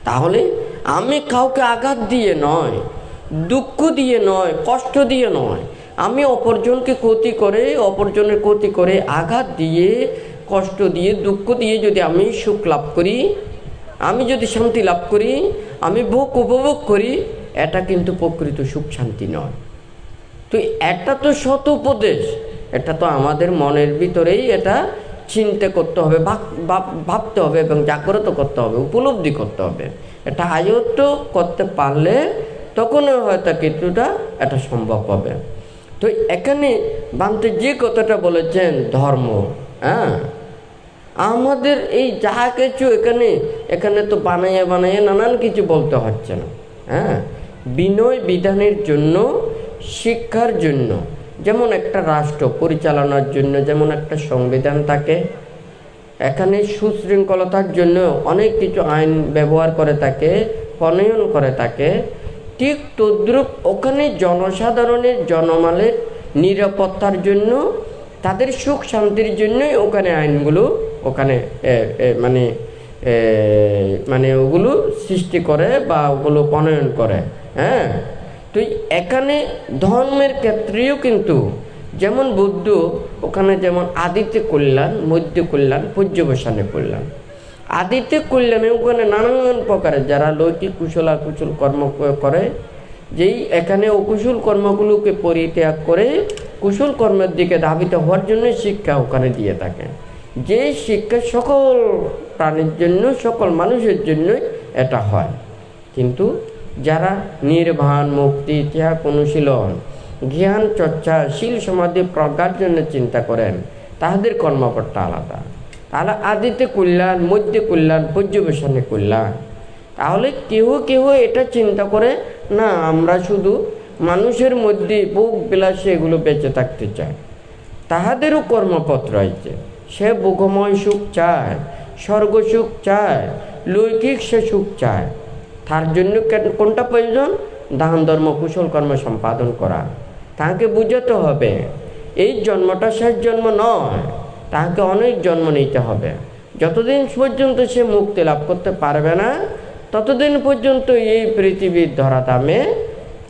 Speaker 2: তাহলে আমি কাউকে আঘাত দিয়ে নয়, দুঃখ দিয়ে নয়, কষ্ট দিয়ে নয়, আমি অপরজনকে ক্ষতি করে, অপরজনের ক্ষতি করে, আঘাত দিয়ে, কষ্ট দিয়ে, দুঃখ দিয়ে যদি আমি সুখ লাভ করি, আমি যদি শান্তি লাভ করি, আমি ভোগ উপভোগ করি, এটা কিন্তু প্রকৃত সুখ শান্তি নয়। তো এটা তো শত উপদেশ, এটা তো আমাদের মনের ভিতরেই এটা চিন্তা করতে হবে, ভাবতে হবে এবং জাগ্রত করতে হবে, উপলব্ধি করতে হবে। এটা আয়ত্ত করতে পারলে তখনই হয়তো কিছুটা এটা সম্ভব হবে। তো এখানে বান্তে যে কথাটা বলেছেন ধর্ম, আমাদের এই যা কিছু এখানে তো বানাইয়ে নানান কিছু বলতে হচ্ছে না। বিনয় বিধানের জন্য, শিক্ষার জন্য, যেমন একটা রাষ্ট্র পরিচালনার জন্য যেমন একটা সংবিধান থাকে, এখানে সুশৃঙ্খলতার জন্য অনেক কিছু আইন ব্যবহার করে থাকে, প্রণয়ন করে থাকে, ঠিক তদ্রূপ ওখানে জনসাধারণের, জনমালের নিরাপত্তার জন্য, তাদের সুখ শান্তির জন্যই ওখানে আইনগুলো ওখানে মানে ওগুলো সৃষ্টি করে বা ওগুলো প্রণয়ন করে। তো এখানে ধর্মের ক্ষেত্রেও কিন্তু যেমন বুদ্ধ ওখানে যেমন আদিতে কল্যাণ, মধ্য কল্যাণ, পর্যবসানে কল্যাণ। আদিতে কল্যাণে ওখানে নানান প্রকারের যারা লৌকিক কুশল কর্ম করে, যেই এখানে অকুশল কর্মগুলোকে পরিত্যাগ করে কুশল কর্মের দিকে ধাবিত হওয়ার জন্য শিক্ষা ওখানে দিয়ে থাকে। যে শিক্ষা সকল প্রাণীর জন্য, সকল মানুষের জন্যই এটা হয়। কিন্তু যারা নির্বাণ, মুক্তি, ত্যাগ, অনুশীলন, জ্ঞান চর্চা, শীল সমাধি প্রজ্ঞার জন্য চিন্তা করেন, তাহাদের কর্মপটটা আলাদা। তাহলে আদিতে কল্যাণ, মধ্যে কল্যাণ, পর্যবেশনে কল্যাণ। তাহলে কেউ এটা চিন্তা করে না, আমরা শুধু মানুষের মধ্যে ভোগ বিলাসে এগুলো বেঁচে থাকতে চায়, তাহাদেরও কর্মপথ রয়েছে। সে ভোগময় সুখ চায়, স্বর্গ সুখ চায়, লৌকিক সে সুখ চায়। তার জন্য কোনটা প্রয়োজন? দান ধর্ম কুশল কর্ম সম্পাদন করা। তাকে বুঝাতে হবে এই জন্মটা শেষ জন্ম নয়, তাকে অনেক জন্ম নিতে হবে। যতদিন পর্যন্ত সে মুক্তি লাভ করতে পারবে না, ততদিন পর্যন্ত এই পৃথিবীর ধরাধামে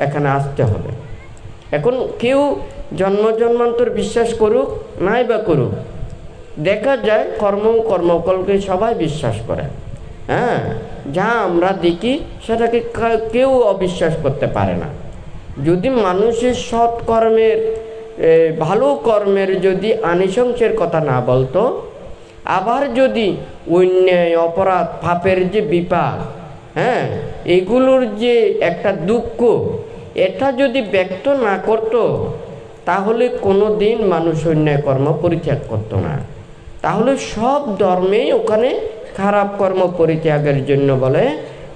Speaker 2: এখানে আসতে হবে। এখন কেউ জন্মান্তর বিশ্বাস করুক নাই বা করুক, দেখা যায় কর্মফলকে সবাই বিশ্বাস করে। যা আমরা দেখি সেটাকে কেউ অবিশ্বাস করতে পারে না। যদি মানুষের সৎ কর্মের, ভালো কর্মের যদি আনিশংসের কথা না বলতো, আবার যদি অন্যায়, অপরাধ, পাপের যে বিপাক, এগুলোর যে একটা দুঃখ, এটা যদি ব্যক্ত না করত, তাহলে কোনো দিন মানুষ অন্যায় কর্ম পরিত্যাগ করতো না। তাহলে সব ধর্মেই ওখানে খারাপ কর্ম পরিত্যাগের জন্য বলে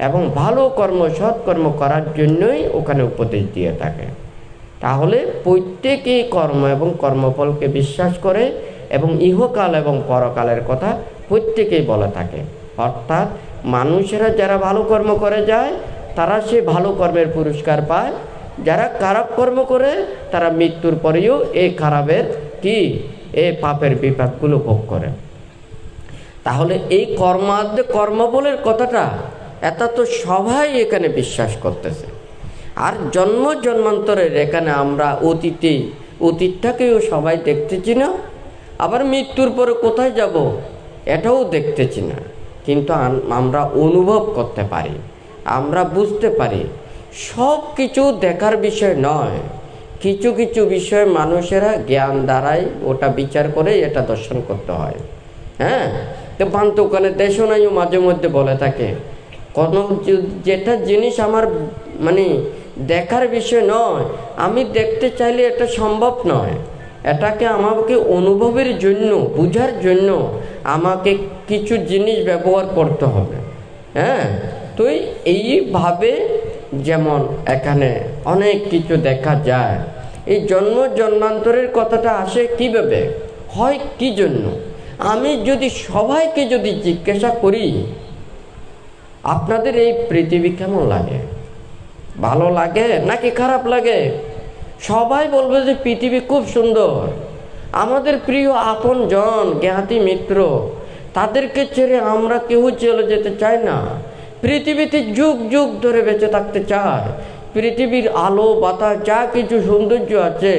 Speaker 2: এবং ভালো কর্ম, সৎকর্ম করার জন্যই ওখানে উপদেশ দিয়ে থাকে। তাহলে প্রত্যেকেই কর্ম এবং কর্মফলকে বিশ্বাস করে এবং ইহকাল এবং পরকালের কথা প্রত্যেকেই বলে থাকে। অর্থাৎ মানুষেরা যারা ভালো কর্ম করে যায়, তারা সে ভালো কর্মের পুরস্কার পায়। যারা খারাপ কর্ম করে, তারা মৃত্যুর পরেও এই খারাপের এই পাপের বিপাকগুলো ভোগ করে। তাহলে এই কর্মফলের কথাটা এটা তো সবাই এখানে বিশ্বাস করতেছে। আর জন্মান্তরের এখানে আমরা অতীতটাকেও সবাই দেখতেছি না, আবার মৃত্যুর পরে কোথায় যাব এটাও দেখতেছি না। কিন্তু আমরা অনুভব করতে পারি, আমরা বুঝতে পারি। সব কিছু দেখার বিষয় নয়, কিছু কিছু বিষয় মানুষেরা জ্ঞান দ্বারাই ওটা বিচার করে এটা দর্শন করতে হয়। তো বান্ত ওখানে দেশও নাইও মাঝে মধ্যে বলে থাকে কোনো যেটা জিনিস আমার মানে দেখার বিষয় নয়, আমি দেখতে চাইলে এটা সম্ভব নয়, এটাকে আমাকে অনুভবের জন্য, বুঝার জন্য আমাকে কিছু জিনিস ব্যবহার করতে হবে। হ্যাঁ, তো এইভাবে যেমন এখানে অনেক কিছু দেখা যায়। এই জন্ম জন্মান্তরের কথাটা আসে কিভাবে, হয় কি জন্য? আমি যদি সবাইকে যদি জিজ্ঞাসা করি আপনাদের এই পৃথিবী কেমন লাগে, ভালো লাগে নাকি খারাপ লাগে, সবাই বলবে যে পৃথিবী খুব সুন্দর। আমাদের প্রিয় আপন জন, জ্ঞাতি মিত্র, তাদেরকে ছেড়ে আমরা কেউ চলে যেতে চাই না। পৃথিবীতে যুগ যুগ ধরে বেঁচে থাকতে চায়। পৃথিবীর আলো বাতাস যা কিছু সৌন্দর্য আছে,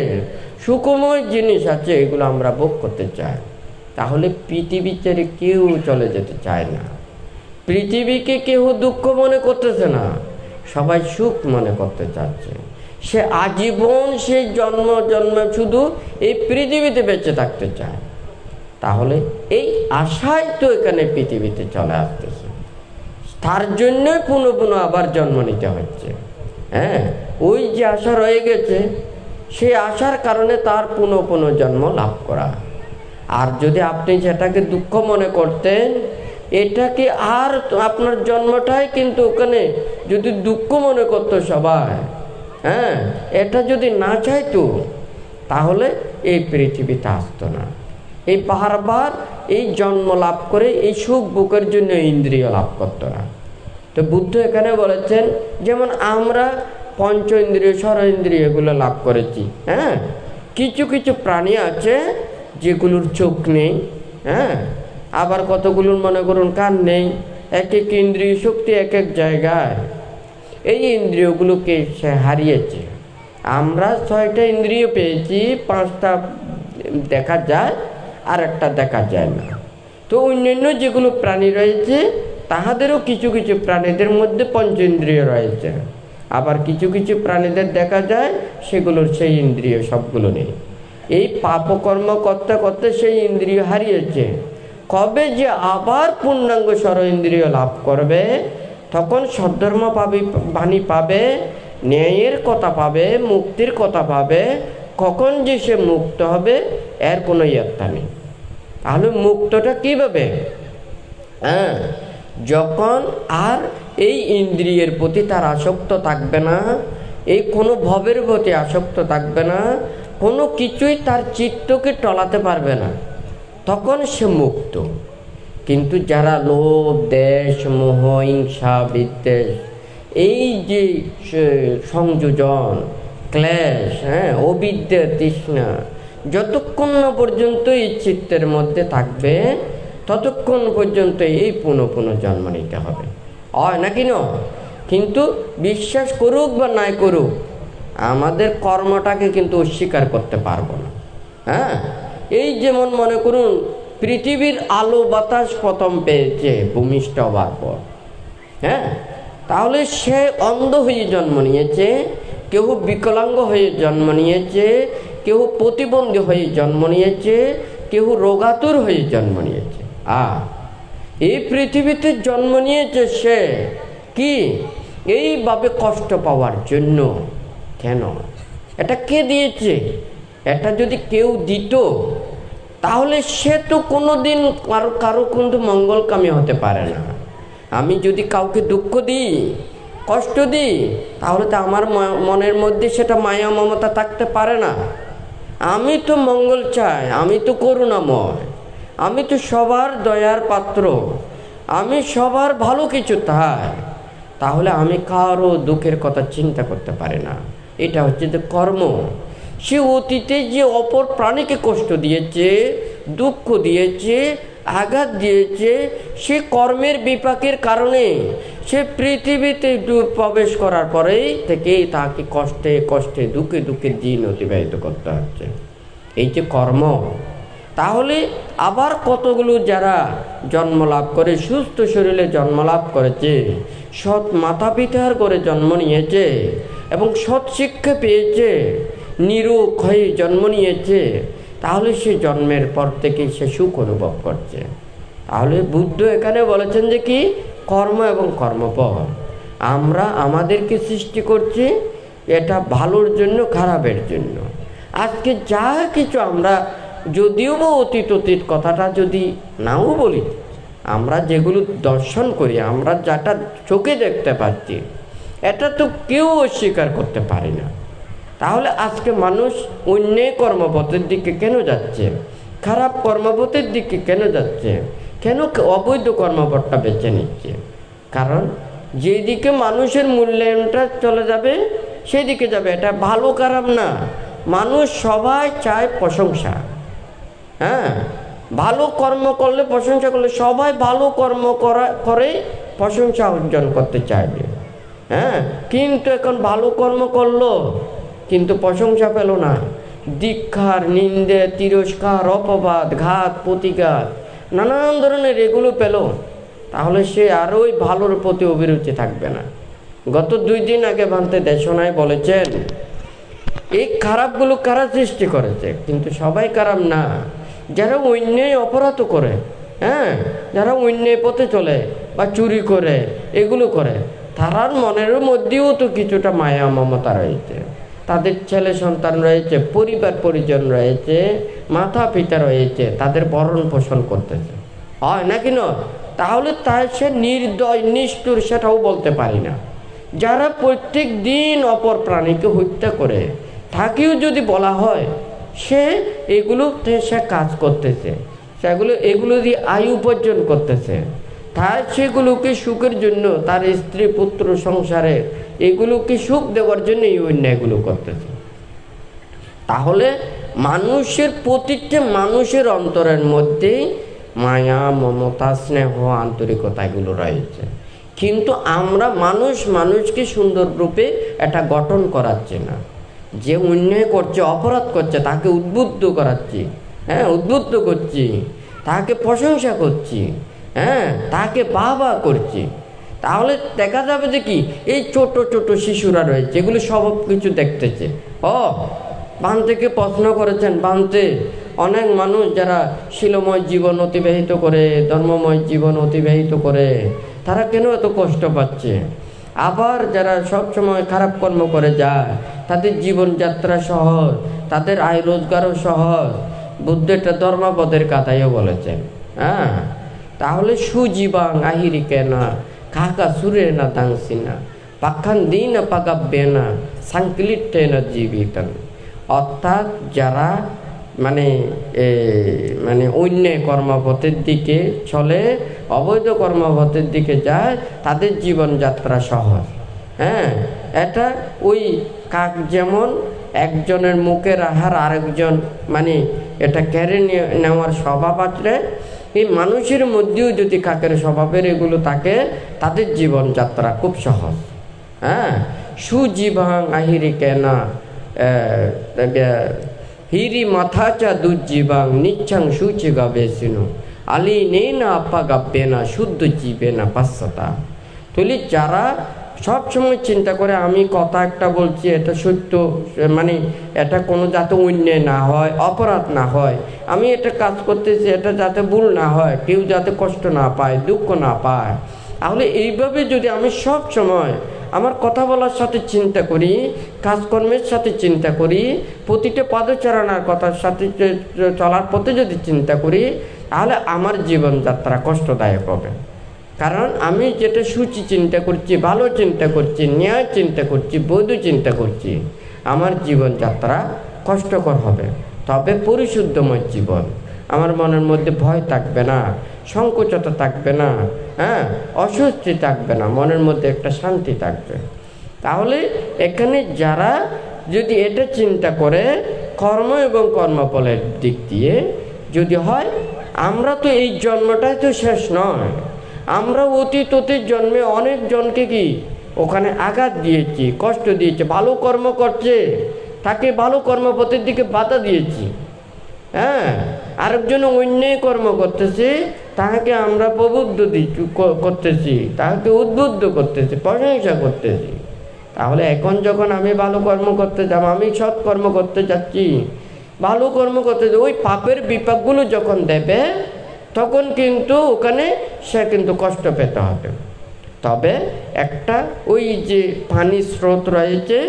Speaker 2: সুখময় জিনিস আছে, এগুলো আমরা ভোগ করতে চাই। তাহলে পৃথিবী ছেড়ে কেউ চলে যেতে চায় না। পৃথিবীকে কেউ দুঃখ মনে করতেছে না, সবাই সুখ মনে করতে চাচ্ছে। সে আজীবন সেই জন্ম জন্মে শুধু এই পৃথিবীতে বেঁচে থাকতে চায়। তাহলে এই আশাই তো এখানে পৃথিবীতে চলে আসতেছে, তার জন্যই পুনঃ পুনঃ আবার জন্ম নিতে হচ্ছে। হ্যাঁ, ওই যে আশা রয়ে গেছে, সেই আশার কারণে তার পুনঃ পুনঃ জন্ম লাভ করা। আর যদি আপনি সেটাকে দুঃখ মনে করতেন, এটাকে আর আপনার জন্মটাই কিন্তু ওখানে যদি দুঃখ মনে করতো সবাই, হ্যাঁ, এটা যদি না চাইতো, তাহলে এই পৃথিবীতে আসতো না। এই বারবার এই জন্ম লাভ করে এই সুখ ভোগের জন্য ইন্দ্রিয় লাভ করতো না। তো বুদ্ধ এখানে বলেছেন, যেমন আমরা পঞ্চ ইন্দ্রিয় ষড় ইন্দ্রিয়গুলো লাভ করেছি। হ্যাঁ, কিছু কিছু প্রাণী আছে যেগুলোর চোখ নেই, হ্যাঁ, আবার কতগুলোর মনে করুন কান নেই, এক এক ইন্দ্রিয় শক্তি এক এক জায়গায়। এই ইন্দ্রিয়গুলোকে সে হারিয়েছে। আমরা 6টা ইন্দ্রিয় পেয়েছি, 5টা দেখা যায় আর একটা দেখা যায় না। তো অন্যান্য যেগুলো প্রাণী রয়েছে, তাহাদেরও কিছু কিছু প্রাণীদের মধ্যে পঞ্চ ইন্দ্রিয় রয়েছে, আবার কিছু কিছু প্রাণীদের দেখা যায় সেগুলোর সেই ইন্দ্রিয় সবগুলো নেই। এই পাপকর্ম করতে করতে সেই ইন্দ্রিয় হারিয়েছে। কবে যে আবার পূর্ণাঙ্গ ষড় ইন্দ্রিয় লাভ করবে, তখন সদ্ধর্ম বাণী পাবে, ন্যায়ের কথা পাবে, মুক্তির কথা পাবে। কখন যে সে মুক্ত হবে এর কোনো ইয়ত্তা নেই। তাহলে মুক্তটা কীভাবে? হ্যাঁ, যখন আর এই ইন্দ্রিয়ের প্রতি তার আসক্ত থাকবে না, এই কোনো ভবের প্রতি আসক্ত থাকবে না, কোনো কিছুই তার চিত্তকে টলাতে পারবে না, তখন সে মুক্ত। কিন্তু যারা লোভ, দেশ, মোহ, হিংসা, বিদ্বেষ, এই যে সংযোজন, ক্লেশ, হ্যাঁ, অবিদ্যা, তৃষ্ণা, যতক্ষণ না পর্যন্ত এই চিত্তের মধ্যে থাকবে, ততক্ষণ পর্যন্ত এই পুনঃ পুনঃ জন্ম নিতে হবে। হয় নাকি না? কিন্তু বিশ্বাস করুক বা নাই করুক, আমাদের কর্মটাকে কিন্তু অস্বীকার করতে পারবো না। হ্যাঁ, এই যেমন মনে করুন পৃথিবীর আলো বাতাস প্রথম পেয়েছে ভূমিষ্ঠ হওয়ার পর। হ্যাঁ, তাহলে সে অন্ধ হয়ে জন্ম নিয়েছে, কেউ বিকলাঙ্গ হয়ে জন্ম নিয়েছে, কেউ প্রতিবন্ধী হয়ে জন্ম নিয়েছে, কেউ রোগাতুর হয়ে জন্ম নিয়েছে। এই পৃথিবীতে জন্ম নিয়েছে সে কি এইভাবে কষ্ট পাওয়ার জন্য। কেন? এটা কে দিয়েছে? এটা যদি কেউ দিত, তাহলে সে তো কোনোদিন কারো কিন্তু মঙ্গলকামী হতে পারে না। আমি যদি কাউকে দুঃখ দিই, কষ্ট দিই, তাহলে তো আমার মনের মধ্যে সেটা মায়া মমতা থাকতে পারে না। আমি তো মঙ্গল চাই, আমি তো করুণাময়, আমি তো সবার দয়ার পাত্র, আমি সবার ভালো কিছু চাই। তাহলে আমি কারো দুঃখের কথা চিন্তা করতে পারি না। এটা হচ্ছে যে কর্ম। সে অতীতে যে অপর প্রাণীকে কষ্ট দিয়েছে, দুঃখ দিয়েছে, আঘাত দিয়েছে, সে কর্মের বিপাকের কারণে সে পৃথিবীতে প্রবেশ করার পরেই থেকেই তাকে কষ্টে কষ্টে দুঃখে দুঃখে দিন অতিবাহিত করতে হচ্ছে। এই যে কর্ম। তাহলে আবার কতগুলো যারা জন্ম লাভ করে, সুস্থ শরীরে জন্ম লাভ করেছে, সৎ মাতা পিতার করে জন্ম নিয়েছে এবং সৎ শিক্ষা পেয়েছে, নিরোগ হয়ে জন্ম নিয়েছে, তাহলে সে জন্মের পর থেকে সে সুখ অনুভব করছে। তাহলে বুদ্ধ এখানে বলেছেন যে কি, কর্ম এবং কর্মফল। আমরা আমাদেরকে সৃষ্টি করছি এটা ভালোর জন্য, খারাপের জন্য। আজকে যা কিছু আমরা, যদিও বা অতীত কথাটা যদি নাও বলি, আমরা যেগুলো দর্শন করি, আমরা যেটা চোখে দেখতে পাচ্ছি, এটা তো কেউ অস্বীকার করতে পারে না। তাহলে আজকে মানুষ অন্যায় কর্মপথের দিকে কেন যাচ্ছে, খারাপ কর্মপথের দিকে কেন যাচ্ছে, কেন অবৈধ কর্মপথটা বেছে নিচ্ছে? কারণ যেদিকে মানুষের মূল্যায়নটা চলে যাবে সেদিকে যাবে। এটা ভালো খারাপ না, মানুষ সবাই চায় প্রশংসা। হ্যাঁ, ভালো কর্ম করলে, প্রশংসা করলে, সবাই ভালো কর্ম করে প্রশংসা অর্জন করতে চাইবে। হ্যাঁ, কিন্তু এখন ভালো কর্ম করলো কিন্তু প্রশংসা পেল না, ধিক্কার, নিন্দে, তিরস্কার, অপবাদ, ঘাত, প্রতিঘাত, নানান ধরনের এগুলো পেল, তাহলে সে আর ওই ভালোর প্রতি অভিরুচি থাকবে না। গত 2 দিন আগে ভান্তে দেশনায় বলেছেন, এই খারাপগুলো কারা সৃষ্টি করেছে? কিন্তু সবাই খারাপ না, যারা অন্যায় অপরাধ করে, হ্যাঁ, যারা অন্যায় পথে চলে বা চুরি করে, এগুলো করে, তারার মনের মধ্যেও তো কিছুটা মায়া মমতা রয়েছে। তাদের ছেলে সন্তান রয়েছে, পরিবার পরিজন রয়েছে, মাতা পিতা রয়েছে, তাদের ভরণ পোষণ করতেছে, হয় নাকি নয়? তাহলে তাই সে নির্দয়, নিষ্ঠুর সেটাও বলতে পারি না। যারা প্রত্যেক দিন অপর প্রাণীকে হত্যা করে, তাকেও যদি বলা হয় সে এগুলোতে সে কাজ করতেছে, এগুলো দিয়ে আয় উপার্জন করতেছে, তাই সেগুলোকে সুখের জন্য, তার স্ত্রী পুত্র সংসারে এগুলোকে সুখ দেওয়ার জন্য এই অন্যায়গুলো করতেছে, তাহলে মানুষের প্রতিটা মানুষের অন্তরের মধ্যেই মায়া, মমতা, স্নেহ, আন্তরিকতা এগুলো রয়েছে। কিন্তু আমরা মানুষকে সুন্দর রূপে এটা গঠন করাচ্ছি না। যে অন্যায় করছে, অপরাধ করছে, তাকে উদ্বুদ্ধ করাচ্ছি, হ্যাঁ, উদ্বুদ্ধ করছি, তাকে প্রশংসা করছি, হ্যাঁ, তাকে বাবা করছি। তাহলে দেখা যাবে যে কি, এই ছোট ছোট শিশুরা রয়েছে, এগুলো সব কিছু দেখতেছে। বান্তেকে প্রশ্ন করেছেন, বান্তে অনেক মানুষ যারা শিলময় জীবন অতিবাহিত করে, ধর্মময় জীবন অতিবাহিত করে, তারা কেন এত কষ্ট পাচ্ছে? আবার যারা সব সময় খারাপ কর্ম করে যায়, তাদের জীবনযাত্রা সহজ, তাদের আয় রোজগারও সহজ। বুদ্ধ এটা ধর্মপদের কথাইও বলেছেন। হ্যাঁ, তাহলে সুজীবাং আহিরি কেনা কাকা সুরে না দাংসি না পাখান দিন পাকাব্বে না সাংকলিটে না জীবিতান। অর্থাৎ যারা মানে অন্যায় কর্মপথের দিকে চলে, অবৈধ কর্মপথের দিকে যায়, তাদের জীবনযাত্রা সহজ। হ্যাঁ, এটা ওই কাক যেমন একজনের মুখের আহার আরেকজন এটা কেড়ে নেওয়ার স্বভাব আছে, এই মানুষের মধ্যেও যদি কাকের স্বভাবের এগুলো থাকে, তাদের জীবনযাত্রা খুব সহজ। হ্যাঁ, সুজীবাং আহিরি কেনা হিরি মাথাচা দুর্জীবাং নিচ্ছাং সুচি গাবে সিনু আলি নেই না আপা গাব্বে না শুদ্ধ জীবে না পাশ্চাতা। তাহলে যারা সবসময় চিন্তা করে আমি কথা একটা বলছি, এটা সত্য, এটা কোনো যাতে অন্যায় না হয়, অপরাধ না হয়, আমি এটা কাজ করতেছি, এটা যাতে ভুল না হয়, কেউ যাতে কষ্ট না পায়, দুঃখ না পায়, তাহলে এইভাবে যদি আমি সব সময় আমার কথা বলার সাথে চিন্তা করি, কাজকর্মের সাথে চিন্তা করি, প্রতিটা পদচারণার কথার সাথে চলার পথে যদি চিন্তা করি, তাহলে আমার জীবনযাত্রা কষ্টদায়ক হবে। কারণ আমি যেটা সুচি চিন্তা করছি, ভালো চিন্তা করছি, ন্যায় চিন্তা করছি, বৈধ চিন্তা করছি, আমার জীবনযাত্রা কষ্টকর হবে। তবে পরিশুদ্ধময় জীবন, আমার মনের মধ্যে ভয় থাকবে না, সংকোচতা থাকবে না, হ্যাঁ, অস্বস্তি থাকবে না, মনের মধ্যে একটা শান্তি থাকবে। তাহলে এখানে যারা যদি এটা চিন্তা করে কর্ম এবং কর্মফলের দিক দিয়ে যদি হয়, আমরা তো এই জন্মটাই তো শেষ নয়, আমরা অতীত জন্মে অনেক জনকে কি ওখানে আঘাত দিয়েছি, কষ্ট দিয়েছি, ভালো কর্ম করছে তাকে ভালো কর্মপথের দিকে বাধা দিয়েছি। হ্যাঁ, আরেকজন অন্যায় কর্ম করতেছে, তাহাকে আমরা প্রবুদ্ধ করতেছি, তাহাকে উদ্বুদ্ধ করতেছি, প্রশংসা করতেছি। তাহলে এখন যখন আমি ভালো কর্ম করতে যাব, আমি সৎ কর্ম করতে যাচ্ছি, ভালো কর্ম করতে, ওই পাপের বিপাকগুলো যখন দেবে, তখন কিন্তু ওখানে সে কিন্তু কষ্ট পেতে হবে। তবে একটা ওই যে পানি স্রোত রয়েছে,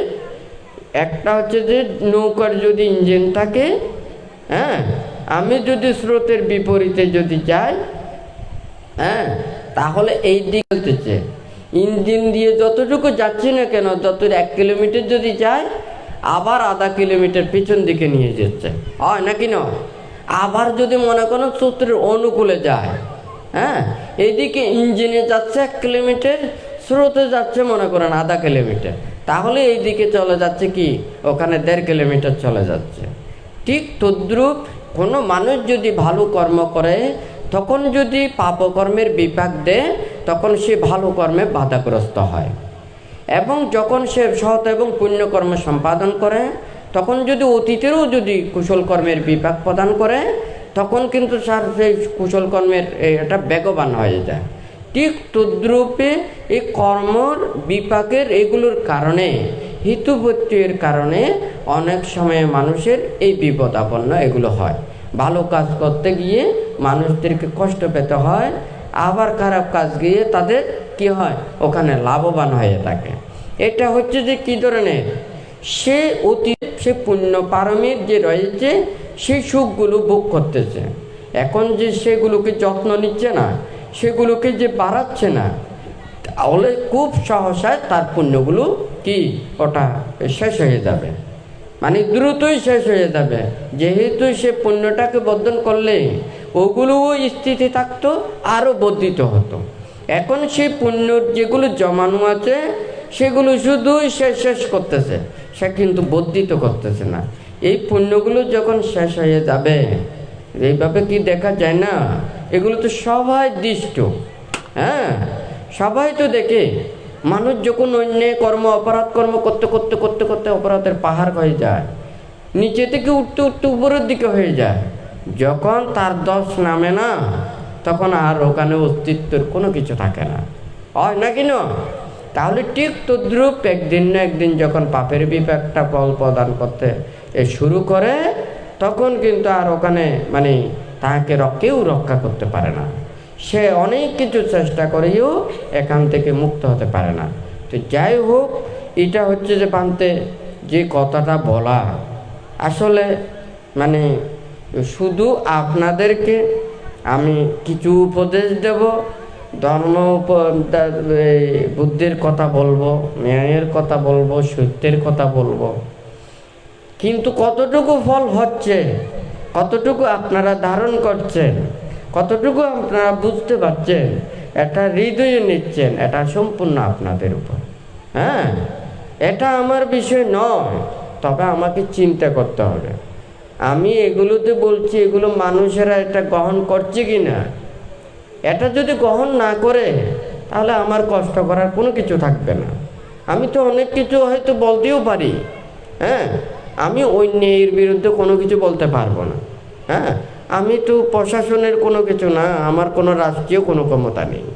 Speaker 2: একটা হচ্ছে যে নৌকার যদি ইঞ্জিন থাকে, হ্যাঁ, আমি যদি স্রোতের বিপরীতে যদি যাই, হ্যাঁ, তাহলে এই দিকে ইঞ্জিন দিয়ে যতটুকু যাচ্ছি না কেন, যত 1 কিলোমিটার যদি যায়, আবার আধা কিলোমিটার পিছন দিকে নিয়ে যাচ্ছে, হয় নাকি না? আবার যদি মনে করেন স্রোতের অনুকূলে যায়, হ্যাঁ, এইদিকে ইঞ্জিনে যাচ্ছে 1 কিলোমিটার, স্রোতে যাচ্ছে মনে করেন আধা কিলোমিটার, তাহলে এইদিকে চলে যাচ্ছে কি ওখানে 1.5 কিলোমিটার চলে যাচ্ছে। ঠিক তদ্রূপ কোনো মানুষ যদি ভালো কর্ম করে, তখন যদি পাপকর্মের বিপাক দেয়, তখন সে ভালো কর্মে বাধাগ্রস্ত হয়। এবং যখন সে সৎ এবং পুণ্যকর্ম সম্পাদন করে, তখন যদি অতীতেরও যদি কুশল কর্মের বিপাক প্রদান করে, তখন কিন্তু তার সেই কুশল কর্মের এটা বেগবান হয়ে যায়। ঠিক তদ্রূপে এই কর্মর বিপাকের এগুলোর কারণে, হিতুবত্যের কারণে অনেক সময় মানুষের এই বিপদাপন্ন এগুলো হয়। ভালো কাজ করতে গিয়ে মানুষদেরকে কষ্ট পেতে হয়, আবার খারাপ কাজ গিয়ে তাদের কি হয়, ওখানে লাভবান হয়ে থাকে। এটা হচ্ছে যে কি ধরনের, সে অতীত সে পুণ্য পারমির যে রয়েছে সেই সুখগুলো ভোগ করতেছে, এখন যে সেগুলোকে যত্ন নিচ্ছে না, সেগুলোকে যে বাড়াচ্ছে না, তাহলে খুব সহসায় তার পুণ্যগুলো কি ওটা শেষ হয়ে যাবে, মানে দ্রুতই শেষ হয়ে যাবে। যেহেতু সে পুণ্যটাকে বর্ধন করলে ওগুলোও স্থিতি থাকতো, আরও বর্ধিত হতো। এখন সেই পুণ্যর যেগুলো জমানো আছে সেগুলো শুধুই শেষ করতেছে, সে কিন্তু বর্ধিত করতেছে না। এই পুণ্যগুলো যখন শেষ হয়ে যাবে, এইভাবে কি দেখা যায় না, এগুলো তো সবাই দৃষ্ট, হ্যাঁ, সবাই তো দেখে। মানুষ যখন অন্যায় কর্ম অপরাধ কর্ম করতে করতে করতে করতে অপরাধের পাহাড় হয়ে যায়, নিচে থেকে উঠতে উঠতে উপরের দিকে হয়ে যায়, যখন তার দোষ নামে না, তখন আর ওখানে অস্তিত্বের কোনো কিছু থাকে না, হয় নাকি না? তাহলে ঠিক তদ্রূপ একদিন না একদিন যখন পাপের বিপাকটা ফল প্রদান করতে শুরু করে, তখন কিন্তু আর ওখানে মানে তাকে কেউ রক্ষা করতে পারে না। সে অনেক কিছু চেষ্টা করেও এখান থেকে মুক্ত হতে পারে না। তো যাই হোক, এটা হচ্ছে যে বানতে যে কথাটা বলা, আসলে মানে শুধু আপনাদেরকে আমি কিছু উপদেশ দেব, ধর্ম বুদ্ধির কথা বলবো, ন্যায়ের কথা বলবো, সত্যের কথা বলবো, কিন্তু কতটুকু ফল হচ্ছে, কতটুকু আপনারা ধারণ করছেন, কতটুকু আপনারা বুঝতে পারছেন, এটা হৃদয়ে নিচ্ছেন, এটা সম্পূর্ণ আপনাদের উপর। হ্যাঁ, এটা আমার বিষয় নয়, তবে আমাকে চিন্তা করতে হবে। আমি এগুলোতে বলছি, এগুলো মানুষেরা এটা গ্রহণ করছে কি না। এটা যদি গ্রহণ না করে, তাহলে আমার কষ্ট করার কোনো কিছু থাকবে না। আমি তো অনেক কিছু হয়তো বলতেও পারি, হ্যাঁ, আমি অন্যের বিরুদ্ধে কোনো কিছু বলতে পারবো না, হ্যাঁ, আমি তো প্রশাসনের কোনো কিছু না, আমার কোনো রাষ্ট্রীয় কোনো ক্ষমতা নেই।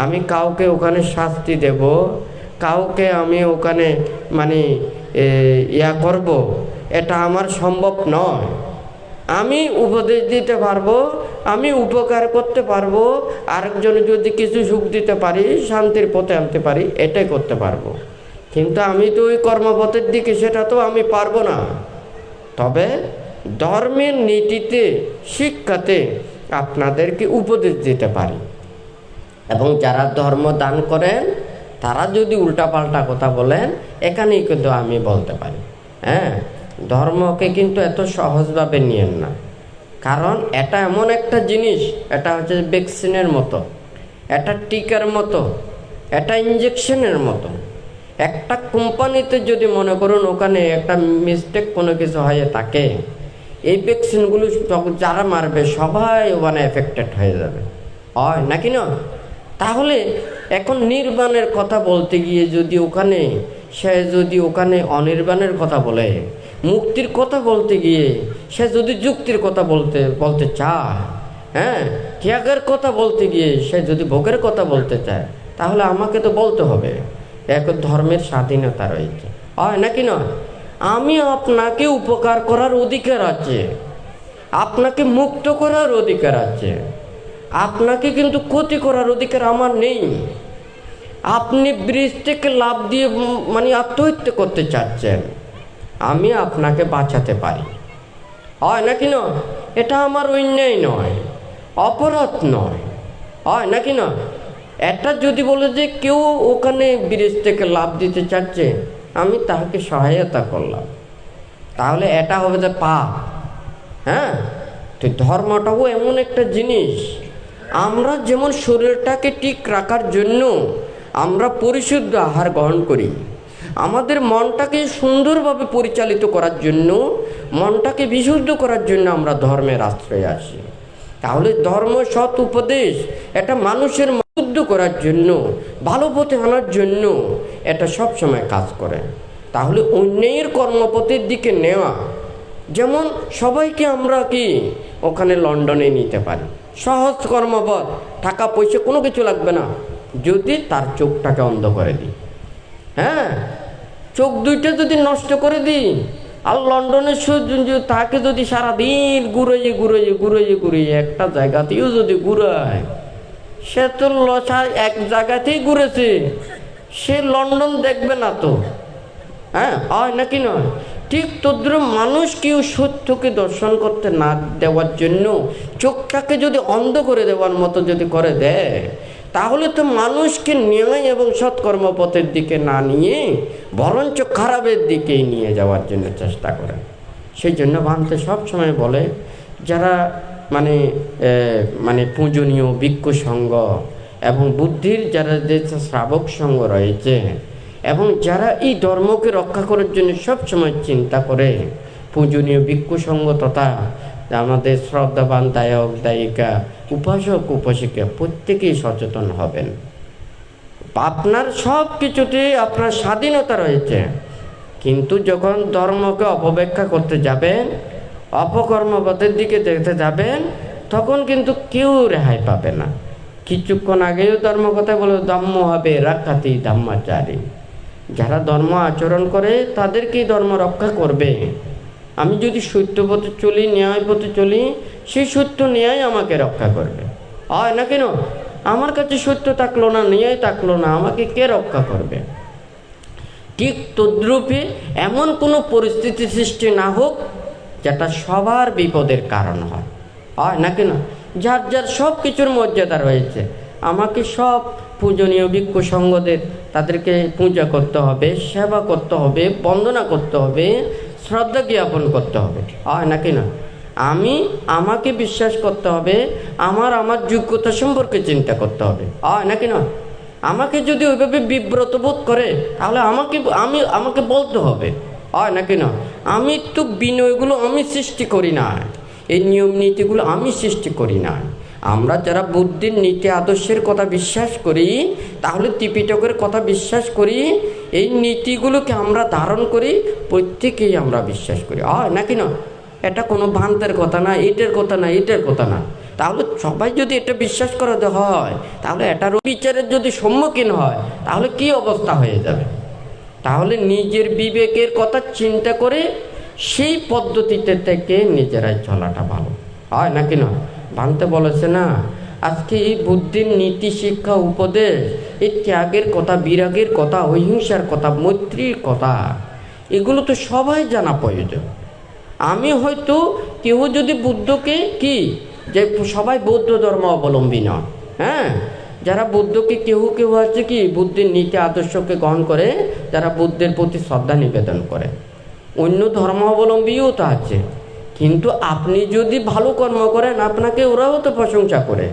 Speaker 2: আমি কাউকে ওখানে শাস্তি দেব, কাউকে আমি ওখানে মানে করব, এটা আমার সম্ভব নয়। আমি উপদেশ দিতে পারবো, আমি উপকার করতে পারবো, আরেকজন যদি কিছু সুখ দিতে পারি, শান্তির পথে আনতে পারি, এটাই করতে পারবো। কিন্তু আমি তো ওই কর্মপথের দিকে সেটা তো আমি পারবো না। তবে ধর্মের নীতিতে, শিক্ষাতে আপনাদেরকে উপদেশ দিতে পারি, এবং যারা ধর্ম দান করেন তারা যদি উল্টাপাল্টা কথা বলেন, এখানেই কিন্তু আমি বলতে পারি। হ্যাঁ, ধর্মকে কিন্তু এত সহজভাবে নিয়েন না, কারণ এটা এমন একটা জিনিস, এটা হচ্ছে ভ্যাকসিনের মতো, এটা টিকার মতো, এটা ইঞ্জেকশনের মতো। একটা কোম্পানিতে যদি মনে করুন ওখানে একটা মিস্টেক কোনো কিছু হয়ে থাকে, এই ভ্যাকসিনগুলো যারা মারবে সবাই ওখানে এফেক্টেড হয়ে যাবে, হয় নাকি না? তাহলে এখন নির্বাণের কথা বলতে গিয়ে যদি ওখানে সে যদি ওখানে অনির্বাণের কথা বলে, মুক্তির কথা বলতে গিয়ে সে যদি যুক্তির কথা বলতে চায়, হ্যাঁ, ত্যাগের কথা বলতে গিয়ে সে যদি ভোগের কথা বলতে চায়, তাহলে আমাকে তো বলতে হবে এক ধর্মের স্বাধীনতা রয়েছে, হয় নাকি না? আমি আপনাকে উপকার করার অধিকার আছে, আপনাকে মুক্ত করার অধিকার আছে, আপনাকে কিন্তু ক্ষতি করার অধিকার আমার নেই। আপনি ব্রিজ থেকে লাফ দিয়ে মানে আত্মহত্যা করতে চাচ্ছেন, আমি আপনাকে বাঁচাতে পারি, হয় নাকি না? এটা আমার অন্যায় নয়, অপরাধ নয়, হয় নাকি না? এটা যদি বলে যে কেউ ওখানে ব্রিজ থেকে লাফ দিতে চাচ্ছে, আমি তাকে সহায়তা করলাম, তাহলে এটা হবে যে পাপ। হ্যাঁ, তো ধর্মটাও এমন একটা জিনিস, আমরা যেমন শরীরটাকে ঠিক রাখার জন্য আমরা পরিশুদ্ধ আহার গ্রহণ করি, আমাদের মনটাকে সুন্দরভাবে পরিচালিত করার জন্য, মনটাকে বিশুদ্ধ করার জন্য আমরা ধর্মের আশ্রয়ে আসি। তাহলে ধর্ম, সৎ উপদেশ এটা মানুষের শুদ্ধ করার জন্য, ভালো পথে আনার জন্য এটা সবসময় কাজ করে। তাহলে অন্যায়ের কর্মপথের দিকে নেওয়া, যেমন সবাইকে আমরা কি ওখানে লন্ডনে নিতে পারি, সহজ কর্মপথ, টাকা পয়সা কোনো কিছু লাগবে না, যদি তার চোখটাকে অন্ধ করে দিই। হ্যাঁ, চোখ দুইটা যদি নষ্ট করে দিই, আর লন্ডনের তাকে যদি সারাদিন ঘুরাইয়ে একটা জায়গাতেও যদি ঘুরায়, সে তো এক জায়গাতেই ঘুরেছে, সে লন্ডন দেখবে না তো। হ্যাঁ, হয় নাকি নয়? ঠিক তদ্রুপ মানুষ কেউ সত্যকে দর্শন করতে না দেওয়ার জন্য চোখটাকে যদি অন্ধ করে দেওয়ার মতো যদি করে দেয়, তাহলে তো মানুষকে ন্যায় এবং সৎকর্মপথের দিকে না নিয়ে বরঞ্চ খারাপের দিকেই নিয়ে যাওয়ার জন্য চেষ্টা করে। সেই জন্য ভান্তে সবসময় বলে, যারা মানে পূজনীয় ভিক্ষু সঙ্গ এবং বুদ্ধির যারা যে শ্রাবক সঙ্গ রয়েছে, এবং যারা এই ধর্মকে রক্ষা করার জন্য সবসময় চিন্তা করে, পূজনীয় ভিক্ষু সঙ্গ তথা আমাদের শ্রদ্ধাবান দায়ক দায়িকা, উপাসক উপাসিকা প্রত্যেকেই সচেতন হবেন। আপনার সব কিছুতে আপনার স্বাধীনতা রয়েছে, কিন্তু যখন ধর্মকে অপব্যাখ্যা করতে যাবেন, অপকর্মপথের দিকে দেখতে যাবেন, তখন কিন্তু কেউ রেহাই পাবে না। কিছুক্ষণ আগেও ধর্ম কথা বলে, ধম্ম হবে রাখাতি ধম্মাচারী, যারা ধর্ম আচরণ করে তাদেরকেই ধর্ম রক্ষা করবে। আমি যদি সত্য পথে চলি, ন্যায় পথে চলি, সেই সত্য ন্যায় আমাকে রক্ষা করবে, হয় না কেন? আমার কাছে সত্য থাকলো না, ন্যায় থাকলো না, আমাকে কে রক্ষা করবে? ঠিক তদ্রূপে এমন কোনো পরিস্থিতি সৃষ্টি না হোক যেটা সবার বিপদের কারণ হয়, হয় না কেন? যার যার সব কিছুর মর্যাদা রয়েছে, আমাকে সব পূজনীয় ভিক্ষু সঙ্গদের তাদেরকে পূজা করতে হবে, সেবা করতে হবে, বন্দনা করতে হবে, শ্রদ্ধা জ্ঞাপন করতে হবে, হয় নাকি না? আমাকে বিশ্বাস করতে হবে, আমার যোগ্যতা সম্পর্কে চিন্তা করতে হবে, হয় নাকি না? আমাকে যদি ওইভাবে বিব্রত বোধ করে, তাহলে আমাকে বলতে হবে, হয় নাকি না? আমি তো বিনয়গুলো আমি সৃষ্টি করি না, এই নিয়ম নীতিগুলো আমি সৃষ্টি করি না। আমরা যারা বুদ্ধির নীতি আদর্শের কথা বিশ্বাস করি, তাহলে ত্রিপিটকের কথা বিশ্বাস করি, এই নীতিগুলোকে আমরা ধারণ করি, প্রত্যেকেই আমরা বিশ্বাস করি, হয় নাকি না? এটা কোনো ভ্রান্তের কথা না, এটার কথা না, এটার কথা না। তাহলে সবাই যদি এটা বিশ্বাস করাতে হয়, তাহলে এটার বিচারের যদি সম্মুখীন হয়, তাহলে কি অবস্থা হয়ে যাবে? তাহলে নিজের বিবেকের কথা চিন্তা করে সেই পদ্ধতিতে থেকে নিজেরাই চলাটা ভালো, হয় নাকি না? ভান্তে বলেছে না, আজকে এই বুদ্ধির নীতি শিক্ষা উপদেশ, এই ত্যাগের কথা, বিরাগের কথা, অহিংসার কথা, মৈত্রীর কথা, এগুলো তো সবাই জানা প্রয়োজন। আমি হয়তো কেউ যদি বুদ্ধকে কি যে সবাই বৌদ্ধ ধর্ম অবলম্বী নয়, হ্যাঁ, যারা বুদ্ধকে কেউ কেউ আছে কি বুদ্ধির নীতি আদর্শকে গ্রহণ করে, যারা বুদ্ধের প্রতি শ্রদ্ধা নিবেদন করে, অন্য ধর্ম অবলম্বীও তো আছে। কিন্তু আপনি যদি ভালো কর্ম করেন, আপনাকে ওরাও তো প্রশংসা করে।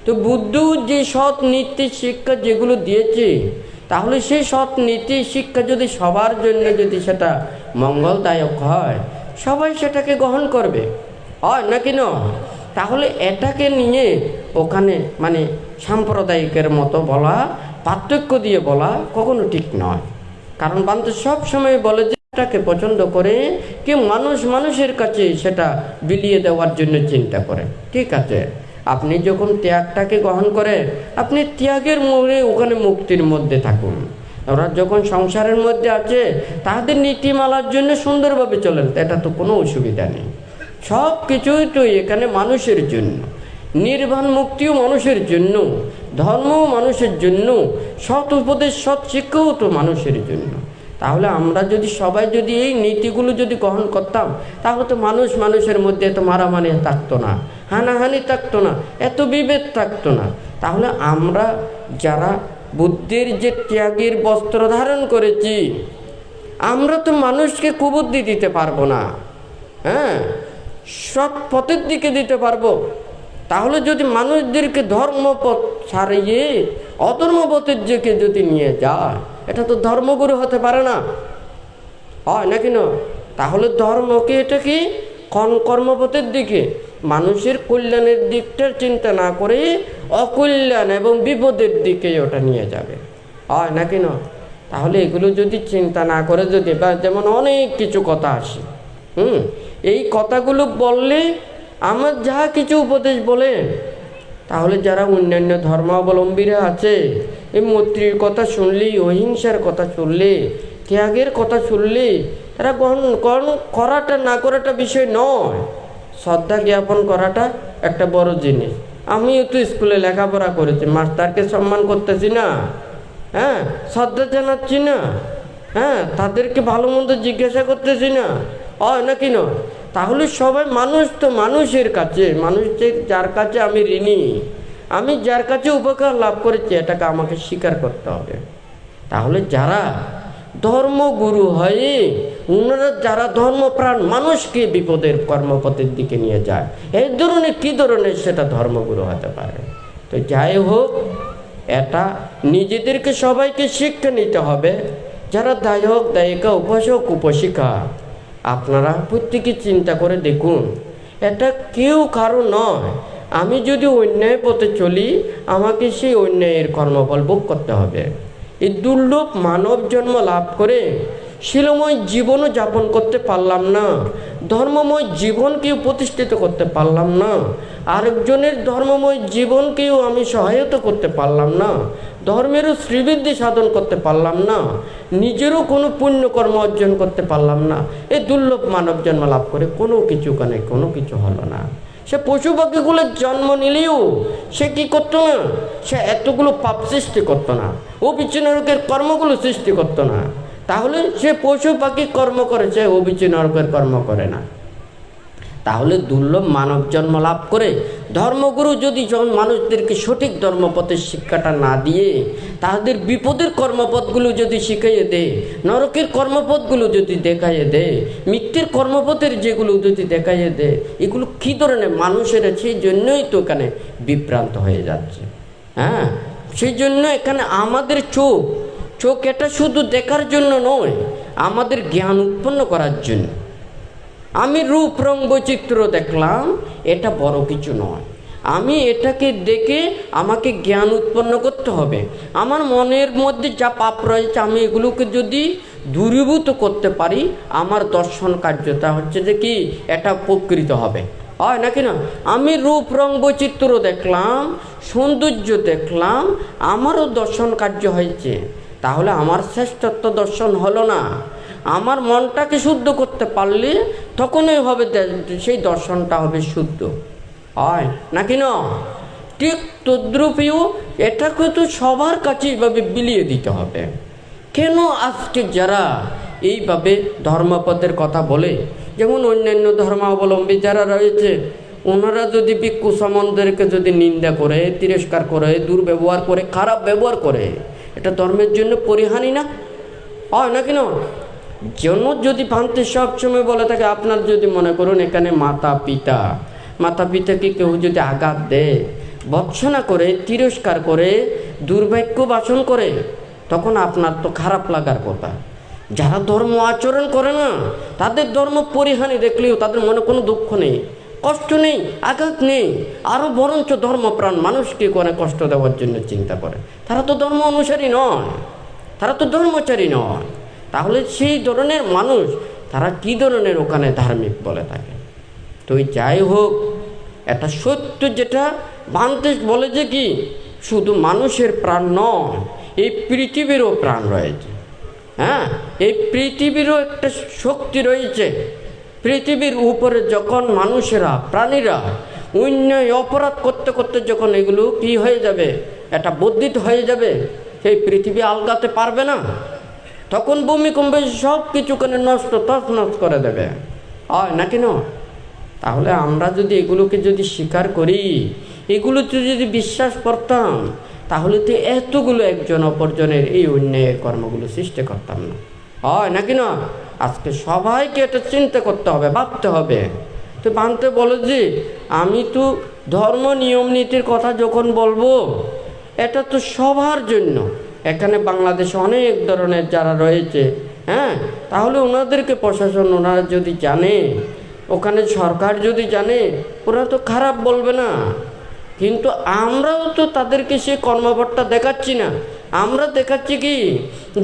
Speaker 2: তো বুদ্ধ যে সৎ নীতি শিক্ষা যেগুলো দিয়েছে, তাহলে সেই সৎ নীতি শিক্ষা যদি সবার জন্য যদি সেটা মঙ্গলদায়ক হয়, সবাই সেটাকে গ্রহণ করবে, হয় নাকি না? তাহলে এটাকে নিয়ে ওখানে মানে সাম্প্রদায়িকের মতো বলা, পার্থক্য দিয়ে বলা কখনো ঠিক নয়। কারণ বান্ধব সব সময় বলে যে এটাকে পছন্দ করে, কেউ মানুষের কাছে সেটা বিলিয়ে দেওয়ার জন্য চিন্তা করে। ঠিক আছে, আপনি যখন ত্যাগটাকে গ্রহণ করে, আপনি ত্যাগের মোড়ে ওখানে মুক্তির মধ্যে থাকুন। ওরা যখন সংসারের মধ্যে আছে, তাদের নীতিমালার জন্য সুন্দরভাবে চলেন, এটা তো কোনো অসুবিধা নেই। সব কিছুই তো এখানে মানুষের জন্য। নির্বাণ মুক্তিও মানুষের জন্য, ধর্মও মানুষের জন্য, সৎ উপদেশ সৎ শিক্ষাও তো মানুষের জন্য। তাহলে আমরা যদি সবাই যদি এই নীতিগুলো যদি গ্রহণ করতাম, তাহলে তো মানুষের মধ্যে এত মারামারি থাকতো না, হানাহানি থাকতো না, এত বিভেদ থাকতো না। তাহলে আমরা যারা বুদ্ধির যে ত্যাগের বস্ত্র ধারণ করেছি, আমরা তো মানুষকে কুবুদ্ধি দিতে পারবো না, হ্যাঁ, সৎ পথের দিকে দিতে পারবো। তাহলে যদি মানুষদেরকে ধর্মপথ ছাড়িয়ে অধর্মপথের দিকে যদি নিয়ে যায়, এটা তো ধর্মগুরু হতে পারে না, হয় নাকি না? তাহলে ধর্মকে এটা কি কর্মপথের দিকে, মানুষের কল্যাণের দিকটা চিন্তা না করে অকল্যাণ এবং বিপদের দিকে ওটা নিয়ে যাবে, হয় নাকি না? তাহলে এগুলো যদি চিন্তা না করে যদি, বা যেমন অনেক কিছু কথা আসে, এই কথাগুলো বললে আমার যা কিছু উপদেশ বলেন, তাহলে যারা অন্যান্য ধর্মাবলম্বীরা আছে, এই মৈত্রীর কথা শুনলি, অহিংসার কথা শুনলে, ত্যাগের কথা শুনলে, তারা গ্রহণ করাটা না করাটা বিষয় নয়, শ্রদ্ধা জ্ঞাপন করাটা একটা বড় জিনিস। আমিও তো স্কুলে লেখাপড়া করেছি, মাস্টারকে সম্মান করতেছি না, হ্যাঁ, শ্রদ্ধা জানাচ্ছি না, হ্যাঁ, তাদেরকে ভালো মন্দ জিজ্ঞাসা করতেছি না, হয় নাকি না? তাহলে সবাই মানুষ তো মানুষের কাছে, মানুষের যার কাছে আমি ঋণী, আমি যার কাছে উপকার লাভ করেছি, এটাকে আমাকে স্বীকার করতে হবে। তাহলে যারা ধর্মগুরু হয়ে ওনারা যারা ধর্মপ্রাণ মানুষকে বিপদের কর্মপথের দিকে নিয়ে যায়, এই ধরনের কি ধরনের সেটা ধর্মগুরু হতে পারে। তো যাই হোক, এটা নিজেদেরকে সবাইকে শিক্ষা নিতে হবে। যারা দায়ক দায়িকা, উপাসক উপাসিকা, আপনারা প্রত্যেকে চিন্তা করে দেখুন, এটা কেউ কারো নয়। আমি যদি অন্যায় পথে চলি, আমাকে সেই অন্যায়ের কর্মফল ভোগ করতে হবে। এই দুর্লভ মানব জন্ম লাভ করে শিলময় জীবনও যাপন করতে পারলাম না, ধর্মময় জীবনকেও প্রতিষ্ঠিত করতে পারলাম না, আরেকজনের ধর্মময় জীবনকেও আমি সহায়তা করতে পারলাম না, ধর্মেরও শ্রীবৃদ্ধি সাধন করতে পারলাম না, নিজেরও কোনো পুণ্যকর্ম অর্জন করতে পারলাম না। এই দুর্লভ মানব জন্ম লাভ করে কোনো কিছু হলো না। সে পশু পাখিগুলোর জন্ম নিলেও সে কি করতো না, সে এতগুলো পাপ সৃষ্টি করতো না, অবিচ্ছিন্নরকের কর্মগুলো সৃষ্টি করতো না। তাহলে সে পশু পাখি কর্ম করে, সে অবিচ্ছিন্নরকের কর্ম করে না। তাহলে দুর্লভ মানব জন্ম লাভ করে ধর্মগুরু যদি যখন মানুষদেরকে সঠিক ধর্মপথের শিক্ষাটা না দিয়ে তাদের বিপদের কর্মপথগুলো যদি শিখাইয়ে দেয়, নরকের কর্মপথগুলো যদি দেখাইয়ে দেয়, মৃত্যুর কর্মপথের যেগুলো যদি দেখাইয়ে দেয়, এগুলো কী ধরনের মানুষের, সেই জন্যই তো এখানে বিভ্রান্ত হয়ে যাচ্ছে। হ্যাঁ, সেই জন্য এখানে আমাদের চোখ এটা শুধু দেখার জন্য নয়, আমাদের জ্ঞান উৎপন্ন করার জন্য। আমি রূপ রং বৈচিত্র্য দেখলাম, এটা বড় কিছু নয়। আমি এটাকে দেখে আমাকে জ্ঞান উৎপন্ন করতে হবে। আমার মনের মধ্যে যা পাপ রয়েছে, আমি এগুলোকে যদি দূরীভূত করতে পারি, আমার দর্শন কার্যতা হচ্ছে যে কি, এটা উপকৃত হবে, হয় নাকি না? আমি রূপ রং বৈচিত্র্য দেখলাম, সৌন্দর্য দেখলাম, আমারও দর্শন কার্য হয়েছে। তাহলে আমার শ্রেষ্ঠত্ব দর্শন হলো না। আমার মনটাকে শুদ্ধ করতে পারলে তখনই হবে, সেই দর্শনটা হবে শুদ্ধ, হয় নাকি না? ঠিক তদ্রূপীও এটাকে তো সবার কাছে এইভাবে বিলিয়ে দিতে হবে। কেন আজকে যারা এইভাবে ধর্মপথের কথা বলে, যেমন অন্যান্য ধর্মাবলম্বী যারা রয়েছে, ওনারা যদি ভিক্ষু সম্বন্ধকে যদি নিন্দা করে, তিরস্কার করে, দুর্ব্যবহার করে, খারাপ ব্যবহার করে, এটা ধর্মের জন্য পরিহানি না, হয় নাকি না? জন্য যদি ভান্তি সবসময় বলে থাকে, আপনার যদি মনে করুন এখানে মাতা পিতাকে কেউ যদি আঘাত দেয়, ভৎসনা করে, তিরস্কার করে, দুর্ভাগ্য ভাষণ করে, তখন আপনার তো খারাপ লাগার কথা। যারা ধর্ম আচরণ করে না, তাদের ধর্ম পরিহানি দেখলেও তাদের মনে কোনো দুঃখ নেই, কষ্ট নেই, আঘাত নেই, আরও বরঞ্চ ধর্মপ্রাণ মানুষকে অনেক কষ্ট দেওয়ার জন্য চিন্তা করে। তারা তো ধর্ম অনুসারী নয়, তারা তো ধর্মচারী নয়। তাহলে সেই ধরনের মানুষ, তারা কি ধরনের ওখানে ধার্মিক বলে থাকে? তো যাই হোক, এটা সত্য যেটা মানতে বলে যে কি, শুধু মানুষের প্রাণ নয়, এই পৃথিবীরও প্রাণ রয়েছে। হ্যাঁ, এই পৃথিবীরও একটা শক্তি রয়েছে। পৃথিবীর উপরে যখন মানুষেরা, প্রাণীরা অন্যায় অপরাধ করতে করতে যখন এগুলো কি হয়ে যাবে, এটা বর্ধিত হয়ে যাবে, সেই পৃথিবী আলগাতে পারবে না, তখন ভূমিকম্পে সব কিছুখানে নষ্ট তছনছ করে দেবে, হয় নাকি না? তাহলে আমরা যদি এগুলোকে যদি স্বীকার করি, এগুলোতে যদি বিশ্বাস করতাম, তাহলে তো এতগুলো একজন অপরজনের এই অন্যায়ের কর্মগুলো সৃষ্টি করতাম না, হয় নাকি না? আজকে সবাইকে এটা চিন্তা করতে হবে, ভাবতে হবে। তো ভাবতে বলো যে আমি তো ধর্ম নিয়ম নীতির কথা যখন বলবো, এটা তো সবার জন্য। এখানে বাংলাদেশে অনেক ধরনের যারা রয়েছে, হ্যাঁ, তাহলে ওনাদেরকে প্রশাসন ওনারা যদি জানে, ওখানে সরকার যদি জানে, ওরা তো খারাপ বলবে না। কিন্তু আমরাও তো তাদেরকে সে কর্মপটটা দেখাচ্ছি না। আমরা দেখাচ্ছি কি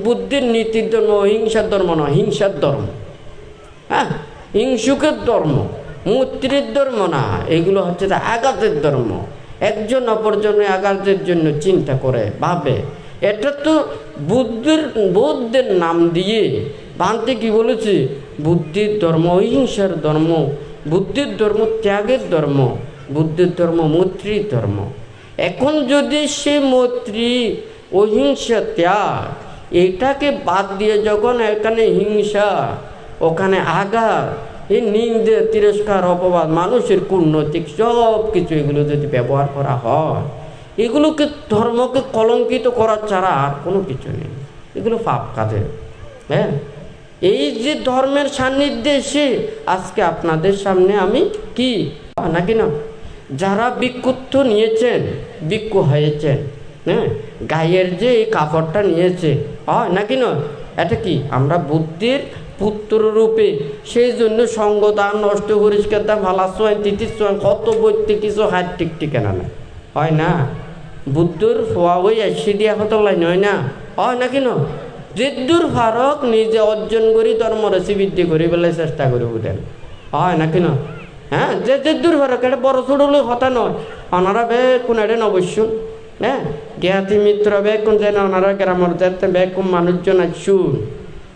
Speaker 2: বুদ্ধির নীতির ধর্ম, হিংসার ধর্ম নয়, হিংসার ধর্ম, হ্যাঁ, হিংসুকের ধর্ম, মৈত্রীর ধর্ম না, এগুলো হচ্ছে আঘাতের ধর্ম। একজন অপরজনের আঘাতের জন্য চিন্তা করে ভাবে, এটা তো বুদ্ধের নাম দিয়ে বানতে কি বলেছে, বুদ্ধির ধর্ম অহিংসার ধর্ম, বুদ্ধির ধর্ম ত্যাগের ধর্ম, বুদ্ধির ধর্ম মৈত্রীর ধর্ম। এখন যদি সে মৈত্রী অহিংসা ত্যাগ এটাকে বাদ দিয়ে যখন এখানে হিংসা, ওখানে আঘাত, এই নিন্দে তিরস্কার অপবাদ, মানুষের কূটনৈতিক সব কিছু এগুলো যদি ব্যবহার করা হয়, এগুলোকে ধর্মকে কলঙ্কিত করার ছাড়া আর কোনো কিছু নেই, এগুলো পাপ কাজের। হ্যাঁ, এই যে ধর্মের সান্নিধ্যে এসে আজকে আপনাদের সামনে আমি কি নাকি না, যারা ভিক্ষুত্ব নিয়েছেন, ভিক্ষু হয়েছেন, হ্যাঁ, গায়ের যে এই কাপড়টা নিয়েছে, হয় নাকি না, এটা কি আমরা বুদ্ধির পুত্র রূপে, সেই জন্য সঙ্গদান নষ্ট পরিষ্কার দাম ভালা সোয়েন তিথি সোয়েন কত বইতে কিছু হাত ঠিক ঠিকানা না, হয় না? বুদ্ধর হওয়া ওই এসে দিয়া হতো লাইন, হয় না? হয় নাকি না? যেদূর ফারক নিজে অর্জন করি ধর্মরে বৃদ্ধি করি বলে চেষ্টা করি উঠেন, হয় নাকি না? হ্যাঁ, যে দূর ফারক এটা বড় ছোট লোক হতা নয়, ওনারা বে কোন এটা অবশ্য, হ্যাঁ, জ্ঞাতি মিত্র বে কোন যায় না, ওনারা গ্রামের যাতে বে কোন মানুষজন শুন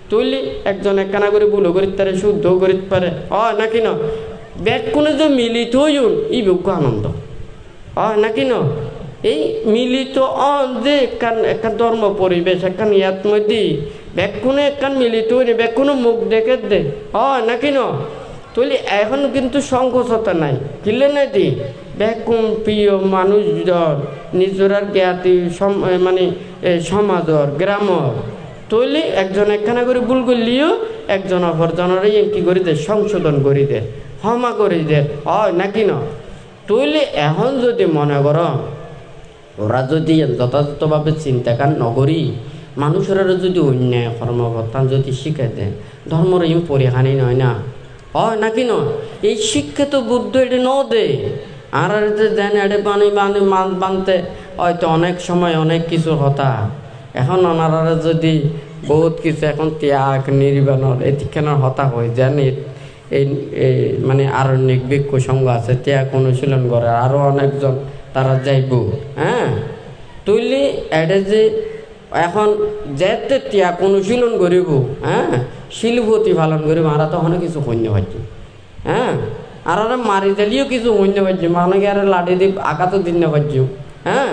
Speaker 2: তুইলি একজন একখানা করে বুলো করিতে পারে, শুদ্ধ করিতে পারে, হয় নাকি না? ব্যাগ কোনো যে মিলিত হইন ই বিজ্ঞ আনন্দ, হয় নাকি না? এই মিলিত যে একখান ধর্ম পরিবেশ একখান ইয়াত মধ্যে ব্যাকুনে একখান মিলিত হইনি, ব্যাকুনো মুখ দেখে দে, হয় নাকি না? তুইলি এখন কিন্তু সংকোচতা নাই, কিলে নাই দি ব্যাকুম প্রিয় মানুষজন নিজের জ্ঞাতি মানে সমাজর গ্রামর, তৈলি একজন একখানা করে ভুল করলিও একজন অপরজনের কি করি দে, সংশোধন করি দে, ক্ষমা করি দে, হয় নাকি না? তৈলি এখন যদি মনে কর ওরা যদি যথাযথভাবে চিন্তাকার নগরী, মানুষেরা যদি অন্যায় কর্মকর্তা যদি শিখে দেয়, ধর্মর ইম পরিহানি নয় না, হয় নাকি না? এই শিক্ষিত বুদ্ধ এটি ন দে আর দেন এডে পানি বানি মাছ বানতে হয়তো অনেক সময় অনেক কিছু হতা। এখন ওনারা যদি বহুত কিছু এখন ত্যাগ নির্বাণর এদিকখানার হতা হয়ে যান, এই মানে আরণ্যিক ভিক্ষু সংঘ আছে, ত্যাগ অনুশীলন করে আরও অনেকজন তারা যাইব, হ্যাঁ, তুইলি এটা যে এখন যেতে ত্যাগ অনুশীলন করিব, হ্যাঁ, শিলপতি পালন করিব, আর তখন কিছু সৈন্য পাচ্ছি, হ্যাঁ, আর মারি দিলেও কিছু সৈন্য পাচ্ছি, মানুষকে আর লাঠি দিয়ে আঘাত দিন না পাচ্ছি, হ্যাঁ,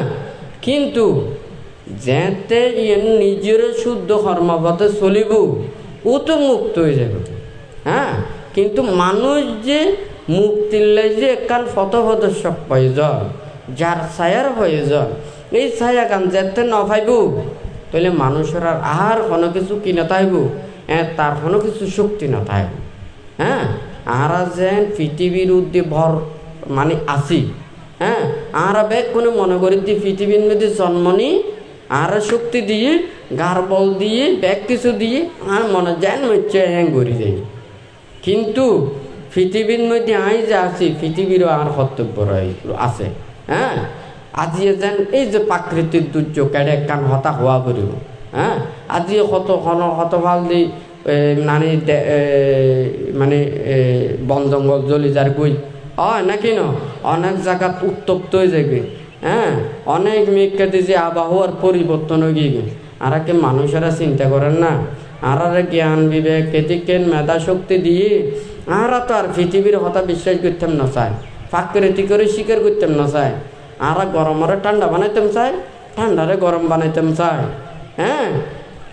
Speaker 2: কিন্তু যেতে নিজের শুদ্ধ কর্মপথে চলিব ও তো মুক্ত হয়ে যাবে, হ্যাঁ, কিন্তু মানুষ যে মুক্তির লাই যে একখান পথপ্রদর্শক প্রয়োজন, যার ছায়ার প্রয়োজন, এই ছায়া কান যেতে ন পাইব, তাহলে মানুষের আর কোনো কিছু কি না থাকব, তার কোনো কিছু শক্তি না থাকব, হ্যাঁ, আর যেন পৃথিবীর উদ্দে ভর মানে আসি, হ্যাঁ, আর বেগ কোনো মনে করি দিয়ে পৃথিবীর মধ্যে জন্ম নি আর শক্তি দিয়ে গার বল দিয়ে ব্যাগ কিছু দিয়ে আর মনে যেন হচ্ছে হ্যাং করি যাই, কিন্তু পৃথিবীর মধ্যে আই যে আছি পৃথিবীরও আর কর্তব্য আছে, হ্যাঁ, আজিয়ে যেন এই যে প্রাকৃতিক দুর্যোগ এটা একখান হতা হওয়া করিব, হ্যাঁ, আজিয়ে কত ভাল দি নানি মানে বন জঙ্গল জ্বলি যার গই, হয় নাকি না? অনেক জায়গাত উত্তপ্ত হয়ে যাবে, হ্যাঁ, অনেক মেঘকে যে আবহাওয়ার পরিবর্তন হয়ে গিয়ে আর কি মানুষেরা চিন্তা করেন না, আর জ্ঞান বিবেক এদিকে মেধা শক্তি দিয়ে আর তো আর পৃথিবীর হতা বিশ্বাস করতাম না চায়, প্রাকৃতিক করে স্বীকার করতাম না চাই, আর গরমরে ঠান্ডা বানাইতাম চাই, ঠান্ডারে গরম বানাইতাম চাই, হ্যাঁ,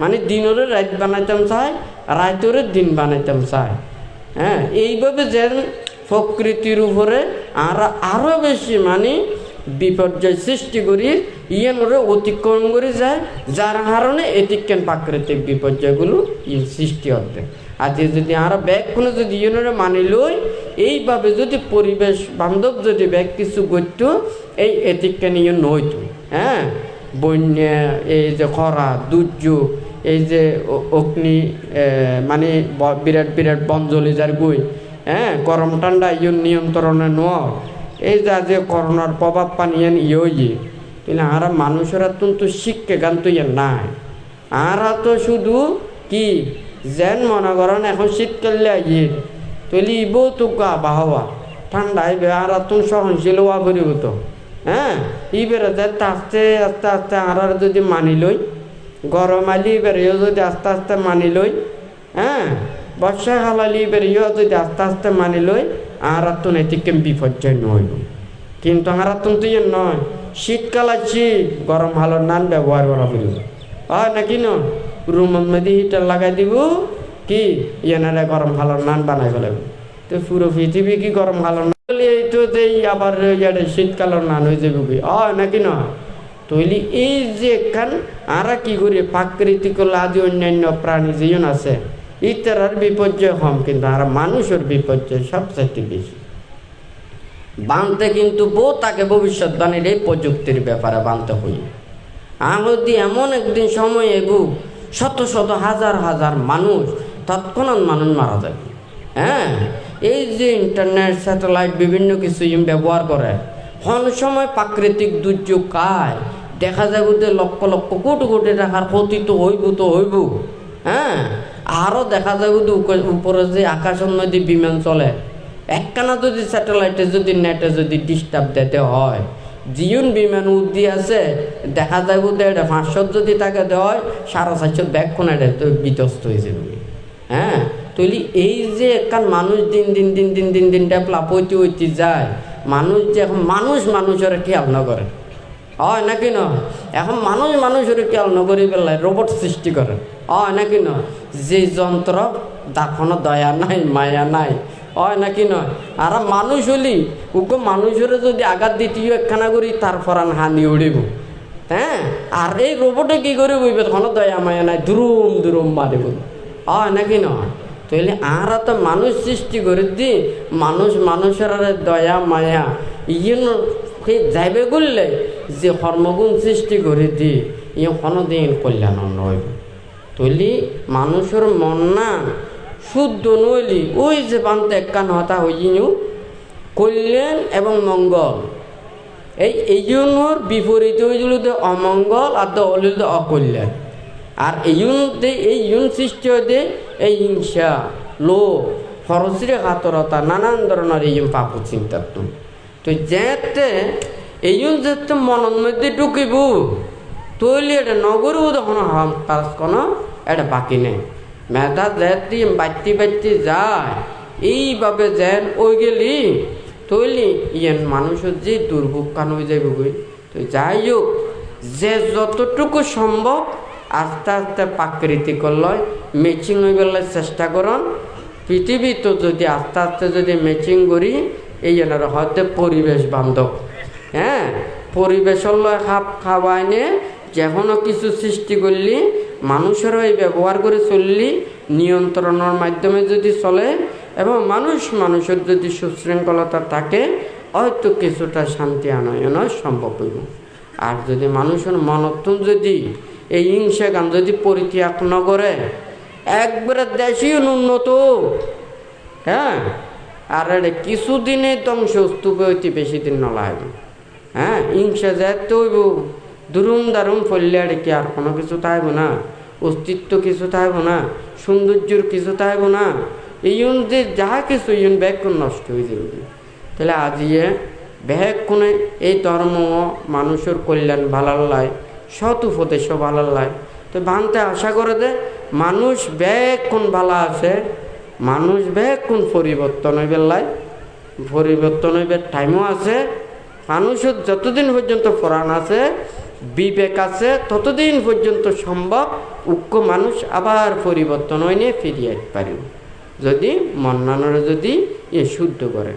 Speaker 2: মানে দিনরে রাত বানাইতাম চাই, রাতরে দিন বানাইতাম চাই, হ্যাঁ, এইভাবে যেন প্রকৃতির উপরে আরো বেশি মানে বিপর্যয় সৃষ্টি করি ইয়ানরে অতিক্রম করে যায়, যার কারণে এটিকেন প্রাকৃতিক বিপর্যয়গুলো সৃষ্টি হতে। আর যদি আরো ব্যাগ কোনো যদি ইয়নরে মানি লই, এইভাবে যদি পরিবেশ বান্ধব যদি ব্যাগ কিছু করতো, এই এটিকেন ইয়ে নইতো, হ্যাঁ, বন্যা, এই যে খরা, দুর্যোগ, এই যে অগ্নি, মানে বিরাট বিরাট বনজলি যার বই, হ্যাঁ, গরম ঠান্ডা ইয়ে নিয়ন্ত্রণে নয়, এই যা যে করোনার প্রভাব পানিয়েন ইয়ে, কিন্তু আর মানুষেরা তো শিক্ষা গান তো ইয়ে নাই, আর তো শুধু কি যেন মনে করেন এখন শীতকালে ইয়ে তৈলি ইবো তো আবহাওয়া ঠান্ডা আইবে, আর তুমি সহনশীল হওয়া করিব তো, হ্যাঁ, ইবের আস্তে আস্তে আস্তে আর যদি মানি লই, গরম আলি বেরিয়েও যদি আস্তে আস্তে মানি লই, হ্যাঁ, বর্ষাকাল আলি বেরিয়েও যদি আস্তে আস্তে মানি লই, আর তো এটিকে বিপর্যয় নয়। কিন্তু আর তো ইয়ে নয়, শীতকাল আছে গরম ভালো নান ব্যবহার করা ফেলব, হয় নাকি ন, রুমের মধ্যে হিটার লাগাই দিব, কি ইয়ানারে গরম ভালো নান বানাই ফেলাব, তো পুরো পৃথিবী কি গরম ভালো নান এইটো যে আবার শীতকালের নান হয়ে যাবে কি, হয় নাকি নয়। তৈলি এই যে এখান আর কি করি প্রাকৃতিক আদি অন্যান্য প্রাণী জীবন আছে, ইতার বিপর্যয় কম, কিন্তু আর মানুষের বিপর্যয় সবচেয়ে বেশি। বানতে কিন্তু তাকে ভবিষ্যৎবাণীর এই প্রযুক্তির ব্যাপারে বানতে হই, যদি এমন একদিন সময় এবু শত শত হাজার হাজার মানুষ তৎক্ষণাৎ মানুষ মারা যাবে, হ্যাঁ, এই যে ইন্টারনেট স্যাটেলাইট বিভিন্ন কিছু ব্যবহার করে, কোন সময় প্রাকৃতিক দুর্যোগ কায় দেখা যাবে যে লক্ষ লক্ষ কোটি কোটি টাকার ক্ষতি তো হইব, হ্যাঁ, আরও দেখা যাবে উপরে যে আকাশের নদী বিমান চলে, একখানা যদি স্যাটেলাইটে যদি নেটে যদি ডিস্টার্ব দিতে হয়, জিউন বিমান উদ্দি আছে দেখা যাবে যে এটা 500 যদি টাকা দেওয়া হয় 450 ব্যাগ কোন এটা তো বিধ্বস্ত হয়ে যাবে, হ্যাঁ। তৈলি এই যে একখান মানুষ দিন দিন দিন দিন দিন দিন ডেভেলপ হইতে যায়, মানুষ যে এখন মানুষের খেয়াল না করে, হয় নাকি না, এখন মানুষের খেয়াল না করি বেলায় রোবট সৃষ্টি করে, হয় নাকি না, যে যন্ত্র তার কোনো দয়া নাই মায়া নাই, হয় নাকি নয়। আর মানুষ হলি ওকে মানুষের যদি আঘাত দিতেও একখানা করি তারপর হানি উড়িব, হ্যাঁ, আর এই রোবটে কি করে বইবে কোনো দয়া মায়া নাই, দুরুম দুরুম মারিব, হয় নাকি নয়। তাহলে আর তো মানুষ সৃষ্টি করে দি, মানুষের দয়া মায়া ইয়ে যাইবে বললে যে কর্মগুণ সৃষ্টি করে দি ইয়ে কোনোদিন কল্যাণ নয়। তৈলি মানুষের মন না শুদ্ধ নইলি ওই যে বানতে একখান হতা হইনি কল্যাণ এবং মঙ্গল, এই জন্যর বিপরীত হয়েছিল যে অমঙ্গল আর হইল অকল্যাণ। আর এই সৃষ্টি হতে এই হিংসা, লোভ, খরচের কাতরতা, নানান ধরনের এই পাপ চিন্তার তো যেতে এই যেতে মনের মধ্যে ঢুকিব তৈলি এটা নগরও তখন কাজ কোনো এটা বাকি নেই। মেধা যেতে বাড়তে যায় এইভাবে যেন ওই গেলি তৈলি ইয়েন মানুষের যে দুর্ভোগ কান হয়ে যাবে বই। তো যাই হোক, যে যতটুকু সম্ভব আস্তে আস্তে প্রাকৃতিক লয় ম্যাচিং হয়ে গেলে চেষ্টা করুন। পৃথিবী তো যদি আস্তে আস্তে যদি ম্যাচিং করি এই জন্য হয়তো পরিবেশ বান্ধব, হ্যাঁ, পরিবেশের লয় খাপ খাওয়াই নিয়ে যে কোনো কিছু সৃষ্টি করলি মানুষেরও এই ব্যবহার করে চললি নিয়ন্ত্রণের মাধ্যমে যদি চলে এবং মানুষের যদি সুশৃঙ্খলতা থাকে হয়তো কিছুটা শান্তি আনয়ন সম্ভব হইব। আর যদি মানুষের মনত্বন যদি এই হিংসা গান যদি পরিত্যাগ ন করে একবারে দেশীয় উন্নত, হ্যাঁ, আর এটা কিছুদিনে ধ্বংস স্তূপে হইতে বেশি দিন নলাইব, হ্যাঁ, হিংসা যেতে হইব দুরুম দারুম ফললে আর কি আর কোনো কিছু থাকব না, অস্তিত্ব কিছু থাকব না, সৌন্দর্যর কিছু থাকব না, এই যে যা কিছু ব্যাগ নষ্ট হয়ে যাবে। তাহলে আজিয়ে ব্যাগ কোনে এই ধর্ম মানুষের কল্যাণ ভালার লাই, সৎ উপদেশ ভালার লাই, তো বানতে আশা করে দে মানুষ ব্যাগ কোন ভালা আছে, মানুষ ব্যাগ কোন পরিবর্তন হয়ে বেলায়, পরিবর্তন হইবার টাইমও আছে। মানুষের যতদিন পর্যন্ত প্রাণ আছে, বিবেক আছে, ততদিন পর্যন্ত সম্ভব উক্ত মানুষ আবার পরিবর্তন হইনে ফিরিয়ে পারিব, যদি মন্নানরে যদি শুদ্ধ করে।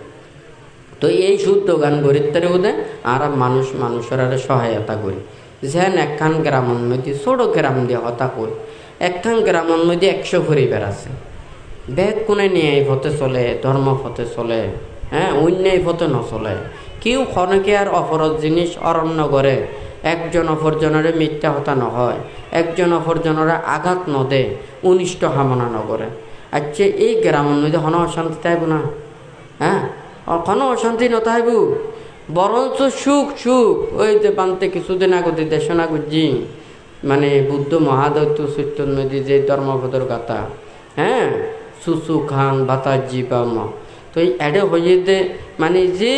Speaker 2: তো এই শুদ্ধ গান গরিত্তারে বোধে আর মানুষের আর সহায়তা করি। যেন একখান গ্রামের মধ্যে ছোট গ্রাম দিয়ে হতা করি, একখান গ্রামের মধ্যে 100 পরিবার আছে। ব্যাগ কোনে নিয়ে এই পথে চলে, ধর্ম পথে চলে, হ্যাঁ, অন্যায় পথে নচলে। কেউ খনকে আর অপরাধ জিনিস অরণ্য করে, একজন অপরজনের মিথ্যা হতা নহয়, একজন অপরজনের আঘাত নদে, অনিষ্ট কামনা নকরে। আচ্ছা, এই গ্রামের মধ্যে হন অশান্তি থাকব না? হ্যাঁ, কোনো অশান্তি নথাইব, বরঞ্চ সুখ সুখ। ওই যে বানতে কিছুদিন আগতে দেশনা গুজি, মানে বুদ্ধ মহাদৈত্য চৈতন্যদি যে ধর্মপদর গাথা, হ্যাঁ, সুসু খান বাতাজি বাম। তো এই এডে হয়ে যে মানে যে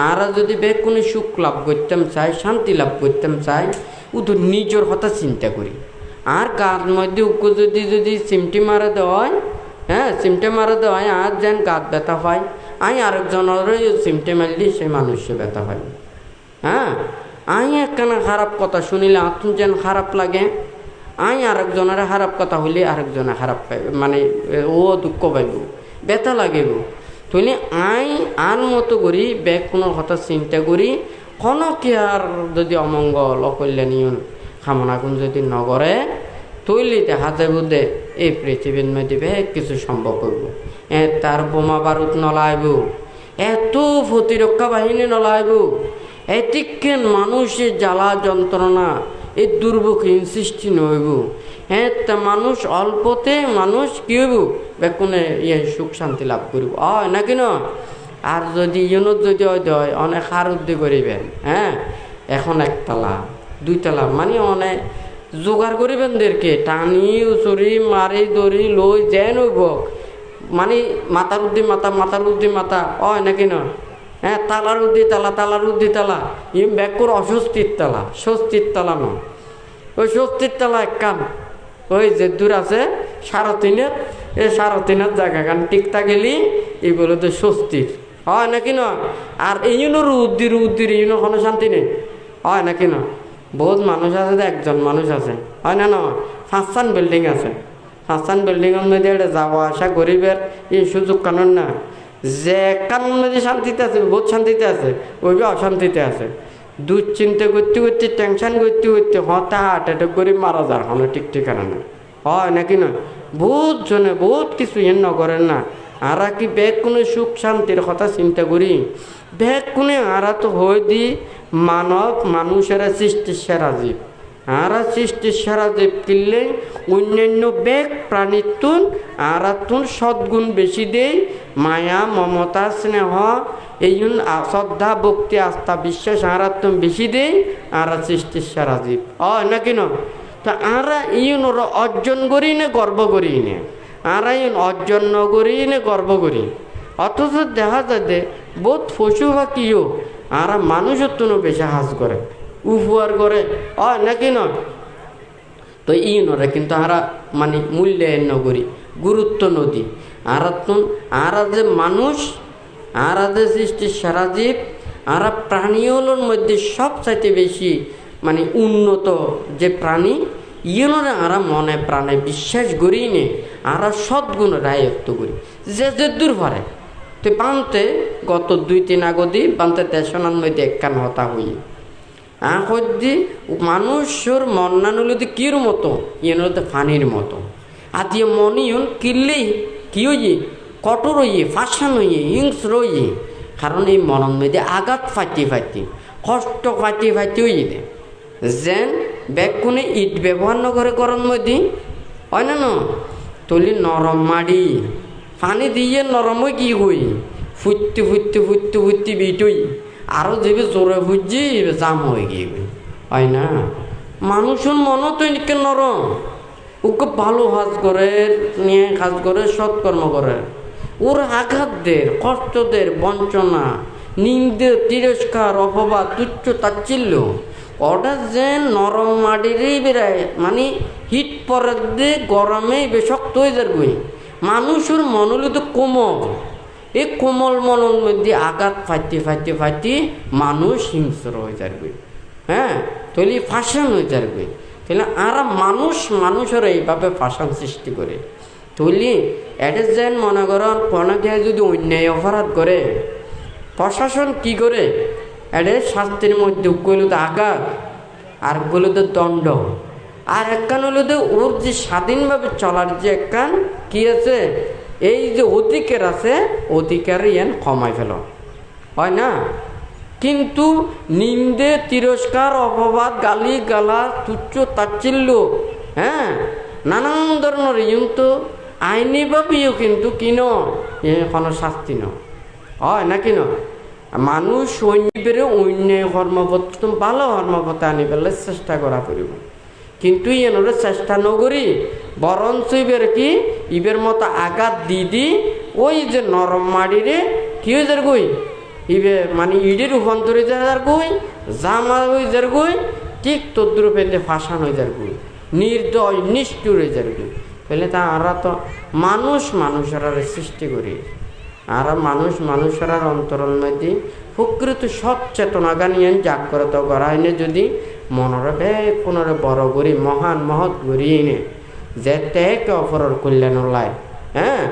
Speaker 2: আরা যদি বেগ কোনো সুখ লাভ করতাম চাই, শান্তি লাভ করতাম চাই, ও তো নিজের কথা চিন্তা করি। আর গার মধ্যে উক যদি যদি চিমটি মারা দেওয়া হয়, হ্যাঁ, চিমটে মারা দেওয়া হয়, আর যেন গাত ব্যথা পায়, আই আরেকজনের চিমটে মারলি সে মানুষে ব্যথা পাই। হ্যাঁ, আই একখানা খারাপ কথা শুনিলে আতুন যেন খারাপ লাগে, আই আরেকজনের খারাপ কথা হইলে আরেকজনে খারাপ পাইবে, মানে ও দুঃখ পাইব, ব্যথা লাগিব। তাইলে আই আর মতো করি ব্যাগ কোনো কথা চিন্তা করি, কোনো কি আর যদি অমঙ্গল অকল্যাণীয় কামনা কোন যদি নগরে, তৈলি দেখা যাব দে এই পৃথিবীর মধ্যে ব্যাগ কিছু সম্ভব হইব। তার বোমা বারুদ নলাইব, এত প্রতিরক্ষা বাহিনী নলাইব, এতিকেন মানুষের জ্বালা যন্ত্রণা এই দুর্ভোগহীন সৃষ্টি নইব। হ্যাঁ, তা মানুষ অল্পতে মানুষ কি হইব, বেকুনে সুখ শান্তি লাভ করিব, হয় নাকি ন? আর যদি ইউনত যদি হয় অনেক হার উদ্দি করিবেন। হ্যাঁ, এখন 1 তালা 2 তালা মানে অনেক জোগাড় করিবেন দেরকে টানি উচরি মারি দড়ি লই যেন হইব, মানে মাথার উদ্দি মাথা, মাথার উদ্দি মাথা, হয় নাকি ন? হ্যাঁ, তালার উদ্দি তালা, তালার উদ্দি তালা, ই ব্যাকুর অস্বস্তির তালা, স্বস্তির তালা ন। ওই স্বস্তির তালা এক কান ওই যে দূর আছে 3.5, এই 3.5 জায়গা কান টিকতা গেলি এই বলে তো স্বস্তির, হয় নাকি ন? আর এইগুলো উদ্দির এইগুলো কোনো শান্তি নেই, হয় নাকি ন? বহুত মানুষ আছে, একজন মানুষ আছে, হয় না? 5খান বিল্ডিং আছে, 5খান বিল্ডিংয়ের মধ্যে এটা যাওয়া আসা গরিবের এই সুযোগ কানুন না। যে কানুন মধ্যে শান্তিতে আছে, বহুত শান্তিতে আছে, ওইভাবে অশান্তিতে আছে। দুশ্চিন্তা করতে করতে, টেনশন করতে করতে হতা হার্ট অ্যাটাক করে মারা যার কোনো ঠিক ঠিকানা না, হয় নাকি না? বহুত জনে বহুত কিছু ন করেন না। আরা কি ব্যাগ কোনো সুখ শান্তির কথা চিন্তা করি? ব্যাগ কোনে আরা তো হয়ে দি মানুষেরা সৃষ্টির সেরা জীব। আরা সৃষ্টির সেরা জীব কিনলে অন্যান্য ব্যাগ প্রাণীর তুন আরা তুন সদ্গুণ বেশি দেই, মায়া মমতা স্নেহ এই শ্রদ্ধা ভক্তি আস্থা বিশ্বাস আরা তুমি বেশি দেই, আরা সৃষ্টির সেরা জীব, হয় নাকি ন? তা আরা ইউন অর্জন করি না গর্ব করি না, আরা ইউন অর্জন ন করি না গর্ব করি। অথচ দেখা যায় যে বহুত পশু পাখিও আরা মানুষের তুনো বেশি হাস করে, উপহার করে, হয় নাকি ন? তো ইউনরে কিন্তু আরা মানে মূল্যায়ন নগরী, গুরুত্ব নদী। আরা যে মানুষ, আরা যে সৃষ্টির সারা জীব, আরা প্রাণীগুলোর মধ্যে সবচাইতে বেশি মানে উন্নত যে প্রাণী, ইউনরে আরা মনে প্রাণে বিশ্বাস করি নে, আরা সদ্গুণ রায়ত্ব করি যে দূর পারে। তো বানতে গত 2-3 আগদি বানতে দেশনার মধ্যে একখান হতা হই আদি মানুষের মন্নানুলিতে কির মতো ইয়েনতে ফানির মতো আদিয়ে মনিয়ন কিনলেই কি হইয়ে কঠোর হইয়ে, ফাঁসান হইয়ে, হিংস্র হইয়ে। কারণ এই মনের মধ্যে আঘাত ফাটি কষ্ট ফাটি হইয়ে দে। যেন ব্যাগকুনে ইট ব্যবহার নকরে করার মধ্যে হয় না তলি নরম মাড়ি পানি দিয়ে নরম হয়ে কি হই ফুটতে বিটই আরও যাবে জোরে ফুটছি জাম হয়ে গিয়ে হয় না? মানুষের মনও তো এনেকে নরম, ও খুব ভালো কাজ করে, নিয়ে কাজ করে, সৎকর্ম করে। ওর আঘাত দের, কষ্ট দের, বঞ্চনা, নিন্দে, তিরস্কার, অপবাদ, তুচ্ছ তাচ্ছিল্য, ওটা যে নরম মাটিরই বেড়ায়, মানে হিট পরে দে গরমে শক্ত হয়ে যার বই। মানুষের মনলি তো কোমল, এই কোমল মনের মধ্যে আঘাত ফাইতে মানুষ হিংস্র হয়ে যাবে, হ্যাঁ, তৈলি ফাঁসান হয়ে যাবে। তাহলে আরা মানুষের এইভাবে ফাঁসান সৃষ্টি করে তৈলি এটা যেন মনে করেন কোনকে যদি অন্যায় অপরাধ করে প্রশাসন কি করে এটা শাস্তির মধ্যে কইলতে আঘাত আর কইলতে দণ্ড, আর একখান হলো ওর যে স্বাধীনভাবে চলার যে একখান কি আছে, এই যে অধিকার আছে অধিকার ইয়ান কমাই ফেল হয় না। কিন্তু নিন্দে তিরস্কার অপবাদ গালি গালা তুচ্ছ তাচ্ছিল্য, হ্যাঁ, নানান ধরনের ইয়ং তো আইনিভাবেও কিন্তু কিনো কোনো শাস্তি ন হয় না কিনো। মানুষ সৈন্যের অন্যায় কর্মপত্র ভালো কর্মপথে আনি পেলে চেষ্টা করা করিব, কিন্তু এনারা চেষ্টা নকরি বরঞ্চ ইবের কি ইবের মতো আঘাত দি ওই যে নরম মাড়িরে কি হয়ে যার গই ইবে মানে ইডে রূপান্তর হয়ে যার গই জামা হয়ে যার গই ঠিক তদ্রু পেলে ফাঁসান হয়ে যার গই নির্দয় নিষ্ঠুর হয়ে যার গই পেলে তা আমরা তো মানুষের সৃষ্টি করি, আর মানুষের অন্তরের মধ্যে প্রকৃত সচেতনা গানিয়েন জাগ্রত করা এনে যদি মনরে বেকুনরে বড় করি মহান মহৎ করি এনে যে একে অপরের কল্যাণ লাই, হ্যাঁ,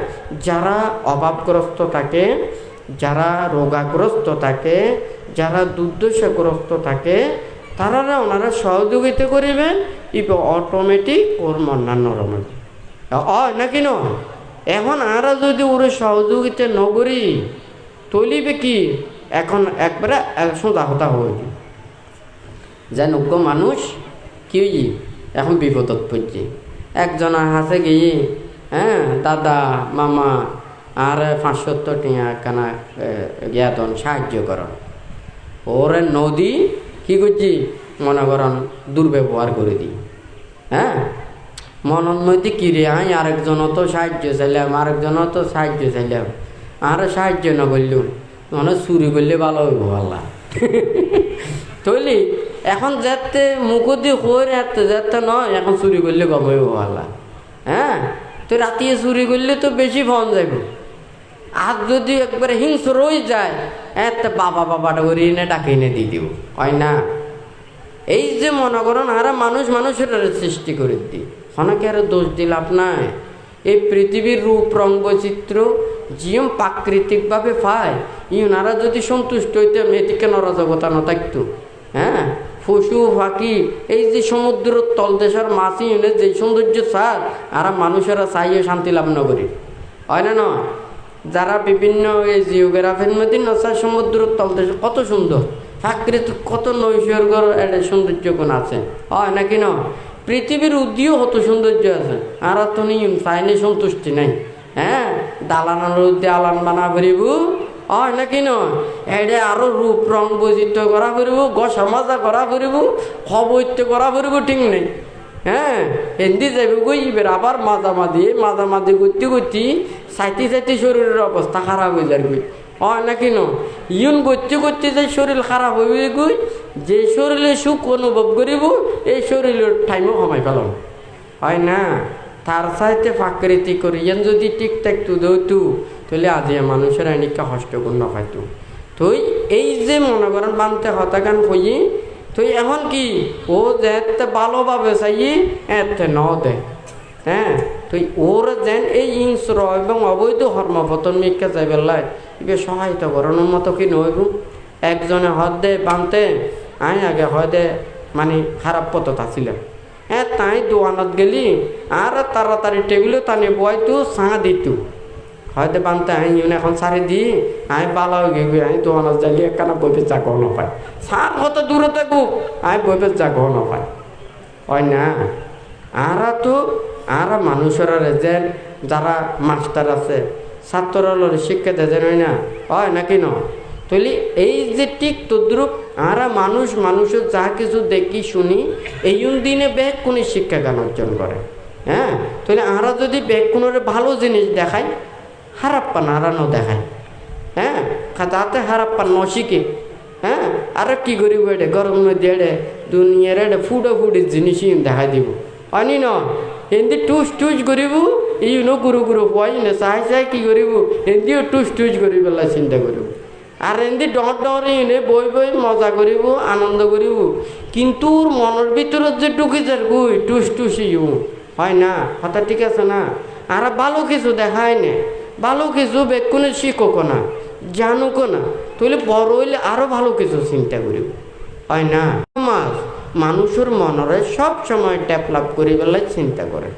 Speaker 2: যারা অভাবগ্রস্ত থাকে, যারা রোগাগ্রস্ত থাকে, যারা দুর্দশাগ্রস্ত থাকে তারা ওনারা সহযোগিতা করিবেন ইবে অটোমেটিক ওর মন্নান নরম নাকি ন। এখন আমরা যদি ওর সহযোগিতা নগরী তৈলিবে কি এখন একবারে সোজা হতা হয়ে যেন মানুষ কি এখন বিপদত পড়ছে। একজন হাসে গিয়ে, হ্যাঁ, দাদা মামা আর 570 টিয়া কানা জ্ঞাতন সাহায্য কর, ওরে নদী কি করছি মনে করেন দুর্ব্যবহার করে দিই, হ্যাঁ, মনের মধ্যে কিরে আই আরেকজন তো সাহায্য চাইলাম, আরেকজন তো সাহায্য চাইলাম, আর সাহায্য না করলুম মনে চুরি করলে ভালো হইব আল্লাহ তৈলি এখন যেতে মুখ দিয়ে করে যেতে নয়, এখন চুরি করলে কম হইব আল্লাহ, হ্যাঁ, তো রাতিয়ে চুরি করলে তো বেশি ফোন যাইব, আর যদি একবারে হিংস্র হয়ে যায় এতে বাবাটা করে এনে ডাকে এনে দিয়ে দিব হয় না। এই যে মনে করেন আর মানুষের সৃষ্টি করে দিই অনেকে আর দোষ দিল আপনার এই পৃথিবীর রূপ রং বৈচিত্র্য জিয়ম প্রাকৃতিকভাবে পায় ইনারা যদি সন্তুষ্ট হইতে মেয়েটিকে নরাজগতা না থাকতো, হ্যাঁ, পশু পাখি এই যে সমুদ্র তলদেশের মাছি এনে যে সৌন্দর্য চার আর মানুষেরা চাইয়ে শান্তি লাভ না করি হয় না নয়। যারা বিভিন্ন এই জিওগ্রাফির মধ্যে নসার সমুদ্র তলদেশ কত সুন্দর প্রাকৃতিক কত নৈসর্গর একটা সৌন্দর্য কোন আছে হয় নাকি না। পৃথিবীর উদ্দিও কত সৌন্দর্য আছে আর তো নিয়ম চাইলে সন্তুষ্টি নাই, হ্যাঁ, দালানের উদ্দে আলান বানা ফুরিব হয় নাকি নয়, এটা আরো রূপ রং বৈচিত্র্য করা ফুরিব গসা মাজা করা ফুরিব খবৈত্য করা ফুরিব ঠিক নেই, হ্যাঁ, হিন্দি যাইব গই এবার আবার মাঝামাঝি করতে চাইতে শরীরের অবস্থা খারাপ হয়ে যাবে হয় নাকি ন। ইউন করতে যে শরীর খারাপ হইবে গই যে শরীরে সুখ অনুভব করিব এই শরীরের টাইমও কমাই ফেলাম হয় না। তার চাইতে প্রাকৃতিক করি ইয়ান যদি ঠিকঠাক তুদৌতু তাহলে আজি মানুষের এনেকা হস্তগুণ পাইতো। তো এই যে মনে করেন বানতে হতাকান হই তো এখন কি ও যেতে ভালোভাবে চাই এতে ন দে, হ্যাঁ, তো ওর যেন এই হিংস্র এবং অবৈধ কর্মপতন মিকা যাই বেলায় এবার সহায়তা করানোর মতো কি নইব। একজনে হদে বানতে আই আগে হদে মানে খারাপ পথত আসিলাম, হ্যাঁ, তাই দোকানত গেলি আর তাড়াতাড়ি টেবিলে টানি বয়তো চাঁ দিত হয়তো বানতে আই এখন সারি দি আই বালা হয়ে গিয়ে আই দোকানত যাইলে একখানা বইপে জাগহ নাপায় সার কত দূরে থাকুক আই বইপে জাগহ নাপায় হয় না। আর মানুষের যে যারা মাস্টার আছে ছাত্রর শিক্ষা দেয় হয় না হয় নাকি ন। তাহলে এই যে ঠিক তদ্রুপ আর মানুষের যা কিছু দেখি শুনি এই দিনে ব্যাগ কোন শিক্ষা জ্ঞান অর্জন করে, হ্যাঁ, তাহলে আমরা যদি ব্যাগ কোনের ভালো জিনিস দেখাই খারাপ পান আরা ন দেখাই, হ্যাঁ, যাতে খারাপ পান ন শিখে, হ্যাঁ, আর কি করিব এটা গরম মধ্যে দুনিয়ার এটা ফুটি জিনিসই দেখাই দিব অনি ন এমনি টুস টুস করিব ইউনো গুরু গুরু হয় না চাই চাই কি করিব এমনিও টুস টুস করি পেলা চিন্তা করিব আর এমনি ডর ডর এনে বই বই মজা করিব আনন্দ করিব কিন্তু ওর মনের ভিতৰত যে ঢুকে যার গুই টুস টুস ইউ হয় না কথা ঠিক আছে না আর ভালো কিছু দেখায় না ভালো কিছু বেক্ষণে শিখুক না জানুক না তাহলে বড় হইলে আরো ভালো কিছু চিন্তা করিব হয় না সমাজ মানুষের মনরে সব সময় ডেভেলপ করি বেলায় চিন্তা করে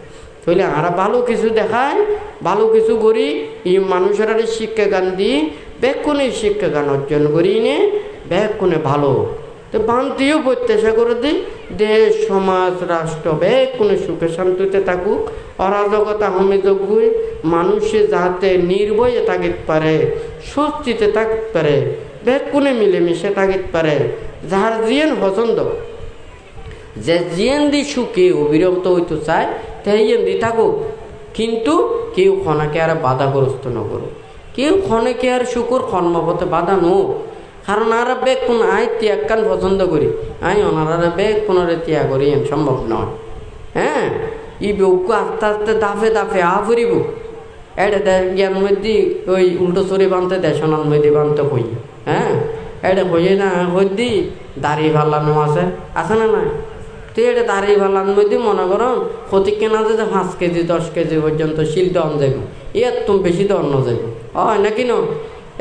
Speaker 2: তাহলে আমরা ভালো কিছু দেখায় ভালো কিছু করি এই মানুষের শিক্ষা গান দিই বেক্ষণে শিক্ষা গান অর্জন করি নে বেক্ষণে ভালো তো বান্তিও প্রত্যাশা করে দিই দেশ সমাজ রাষ্ট্র বেক্ষণে সুখে শান্তিতে থাকুক অরাজকতা হমে যোগ্যই মানুষে যাতে নির্ভয়ে থাকিতে পারে স্বস্তিতে থাকতে পারে বেক্ষণে মিলেমিশে থাকিতে পারে যার জিয়েন পছন্দ যে জিয়েন দি সুখে অবিরত হইতে চায় তেন দি থাকুক কিন্তু কেউ ক্ষণাকে আর বাধাগ্রস্ত ন করুক কেউ ক্ষণেকে আর শুকুর কর্মপথে বাধা নোক কারণ আর বেগ কোন আয় ত্যাগ কান পছন্দ করি আই ওনারা বেগ কোনরে ত্যাগ করি সম্ভব নয় হ্যাঁ ই বেউকু আস্তে আস্তে দাফে দাফে আ ফুরিব এটা জ্ঞান মধ্যে ওই উল্টো চুরি বানতে দেশনার মধ্যে বানতে হই হ্যাঁ এটা হইয়ে না হইদি দাড়ি ফাল্লানো আছে আছে না নাই তুই এটা দাড়ি ফাল্লানোর মধ্যে মনে করো ক্ষতি কেনা যে 5 কেজি 10 কেজি পর্যন্ত শিল দন যাব এর তুমি বেশি দন ন যাব হয় নাকি ন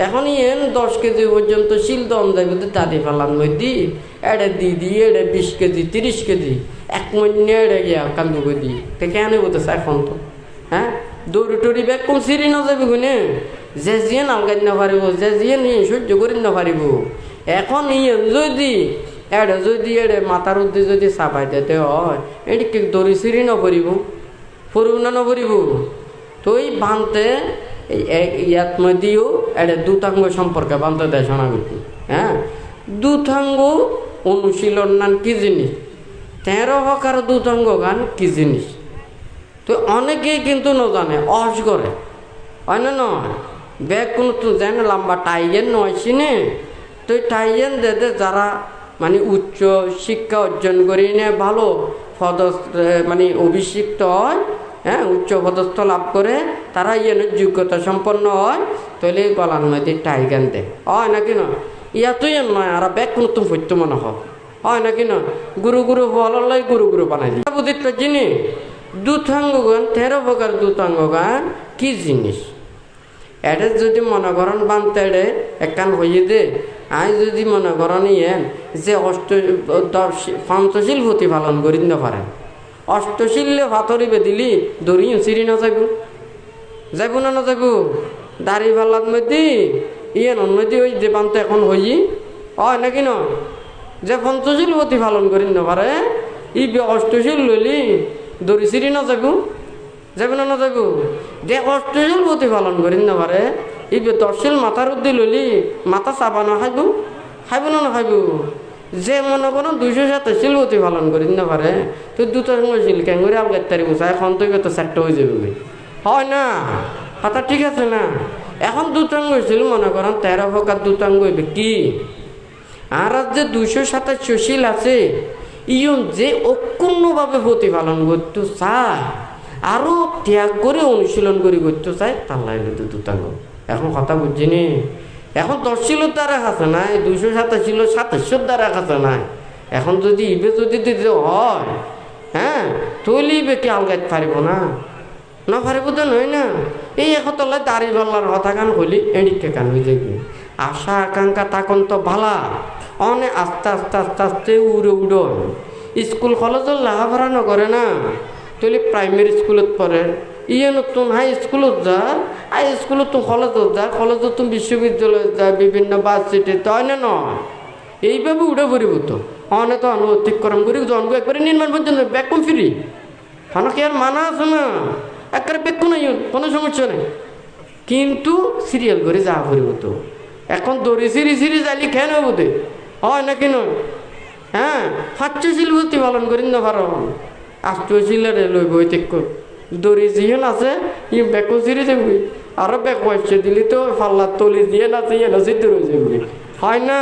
Speaker 2: এখন এন 10 কেজি পর্যন্ত শিল দন যাব দাড়ি ফাল্লানোর মধ্যে এটা দিদি এটা 20 কেজি 30 কেজি 1 মহিনে এটা গিয়া কান্দু করে দি তো কেন বলতেছে এখন তো হ্যাঁ দৌড়ি টড়ি ব্যাগ কোন সিঁড়ি ন যাবে গুনে যে জিয়ে নালগাই না পারিব যে জিয়ে নিয়ে সহ্য করি না পারিব এখন ইয়েন যদি এড়ে যদি এড়ে মাথার উদ্দে যদি চাপাই দিতে হয় এটিকে দড়ি সিঁড়ি নকরিব ফুরিব না নকরিব তো এই বানতে ইয়াত মধ্যেও এড়ে দুতাঙ্গ সম্পর্কে বানতে দেয় শোনা করছি হ্যাঁ দুতাঙ্গ অনুশীলন নান কি জিনিস 13 প্রকার দুতাঙ্গ গান কি জিনিস তো অনেকেই কিন্তু ন জানে অস করে হয় না নয় ব্যাগ কোনো তো জানে লম্বা টাইগেন নয় চিনে তো টাইগেন দে যারা মানে উচ্চ শিক্ষা অর্জন করি নে ভালো পদস্থ মানে অভিষিক্ত হয় হ্যাঁ উচ্চ পদস্থ লাভ করে তারা ইয়েনের যোগ্যতা সম্পন্ন হয় তাহলে গলার মধ্যে টাইগান দেয় হয় নাকি না ইয়াতই নয় আর ব্যাগ কোনো তুমি সত্য মনে হয় নাকি না গুরু গুরু হলাই গুরু গুরু বানাই দিই বুঝিত চিনি দুতাঙ্গ গান 13 প্রকার দুতাঙ্গ গান কি জিনিস এটা যদি মনে করেন বানতে একখান হইয়ে দে আই যদি মনে করেন ইয়েন যে পঞ্চশীল প্রতিপালন করি না পারেন অষ্টশীলে ভাতরিবে দিলি দড়ি সিঁড়ি না যাইব না যাইব দাড়ি ভাল্লার মধ্যে ইয়েন মধ্যে ওই যে বানতে এখন হই হয় নাকি ন যে পঞ্চশীল প্রতিপালন করি না পারে ই অষ্টশীল লইলি দড়ি সিঁড়ি না যাইব না যাইব যে অষ্টশীল প্রতিপালন করি না পারে এই 10 মাথার উদ্দি লইলি মাথা চাবানো খাইব না খাইব যে মনে করো 227 প্রতিপালন করি না পারে তো দুতাঙ্গ শিল কেন করে আলগার তারি বসা এখন তো তো সেক্ট হয়ে যাবে হয় না কথা ঠিক আছে না এখন দুতাঙ্গ শিল মনে করেন 13 প্রকার দুতাঙ্গ হইবে কি আর যে 227 শিল আছে ইয়ন যে অক্ষুণ্ণভাবে প্রতিপালন করতে চায় আরো ত্যাগ করে অনুশীলন করে করতে চায় তার লাইলে তো দুতাঙ্গ এখন কথা বুঝছিনি এখন 10 শিলের দ্বারা আছে নাই 227 দ্বারা আছে নাই এখন যদি ইবে যদি দিতে হয় হ্যাঁ তৈলি ইবে কি আলগাইতে পারিব না পারিব তো নয় না এই এখন তলায় দাড়ি পাল্লার কথা গান হইলি এদিকে গান হয়ে যাবি আশা আকাঙ্ক্ষা তখন তো ভালা অনেক আস্তে আস্তে আস্তে আস্তে উড়ে উড়ো স্কুল কলেজের লেখাপড়া নকরে না তৈলি প্রাইমারি স্কুলত পড়ে ইয়ে নতুন হাই স্কুলত যা হাই স্কুলত তুমি কলেজত যা কলেজত তুমি বিশ্ববিদ্যালয়ত যা বিভিন্ন ভার্সিটিতে হয় না নয় এইভাবে উঠে পড়িব তো অনেক তো অতিক্রম করি জন্ম একবারে নির্মাণ পর্যন্ত ব্যাগ কম ফিরি কি আর মানা আছে না একবারে ব্যাগ নাই কোনো সমস্যা নেই কিন্তু সিরিয়াল করে যা পড়িব তো এখন দড়ি সিঁড়ি যাইলি খেয়ে নেব তো হয় নাকি নয় হ্যাঁ 5 শিল প্রতিপালন করি না পারো 8 শিলের লইব দড়ি জিহেন আছে ই বেকো সিঁড়ি যাবি আরো বেক বসে দিলি তো পাল্লার তলি দিয়ে না দিয়ে না সিদ্ধ হয়ে যাবি হয় না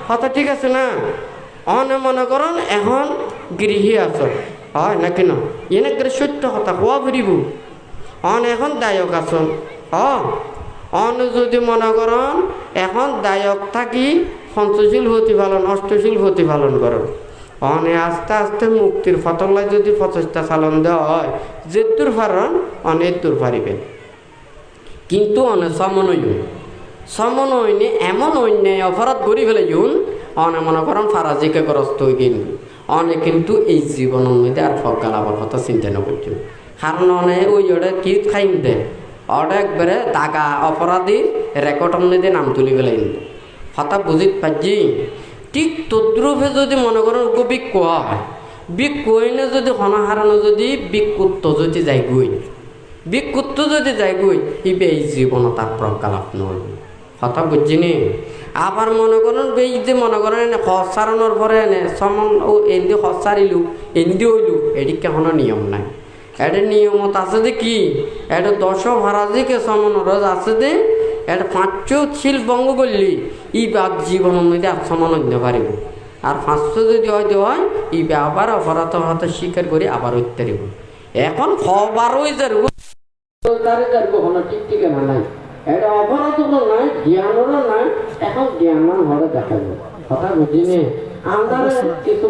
Speaker 2: কথা ঠিক আছে না অনে মনে করেন এখন গৃহী আছো হয় নাকি না এনে করে সত্য কথা কোয়া ফিরিব অন এখন দায়ক আসন অন যদি মনে করেন এখন দায়ক থাকি পঞ্চশীল প্রতিপালন অষ্টশীল প্রতিপালন করেন অনে আস্তে আস্তে মুক্তির ফতলায় যদি প্রচেষ্টা চালন দেওয়া হয় যে দূর পারেন অনেক দূর পারিবেন কিন্তু অনে সমনয়নে এমন অন্যায় অপরাধ করি ফেলে যুন অনে মনে করেন ফারাজিকে গ্রস্ত হয়ে গেল অনে কিন্তু এই জীবনের মধ্যে আর ফকা লাভার কথা চিন্তা না করছেন কারণ অনে ওই ওটা কি খাইন দেয় ওটা একবারে দাগা অপরাধীর রেকর্ডের মধ্যে নাম তুলি ফেলে কথা বুঝিত পারছি ঠিক তদ্রুপে যদি মনে করেন বিক্ষ হয় বিক্ষ হইলে যদি হনাহারানো যদি বিক্ষুত্ব যদি যাই গই বিক্ষুত্ব যদি যাই গই ইবে এই জীবন তার প্রজ্ঞা লাভ নয় কথা বুঝছিনি আবার মনে করেন এই যে মনে করেন এনে হসারানোর পরে এনে সমন ও এদি হসারিলু এন্দি হইলু এটি কেন নিয়ম নাই এটা নিয়মত আছে যে কি এটা 10 ভারাজিকে সমনরজ আছে যে এটা 500 ছিল ভঙ্গ করলি ই বাদ জীবনের মধ্যে আর সমান হইতে পারিব আর 500 যদি হয়তো হয় ই আবার অপরাধ হতে স্বীকার করে আবার হইতে পারিব এখন খবর হয়ে যাবো ঠিক ঠিক নাই এটা অপরাধও নাই জ্ঞানেরও নাই এখন জ্ঞান হলে দেখা যাবে কথা বুঝিনি আমরা কিছু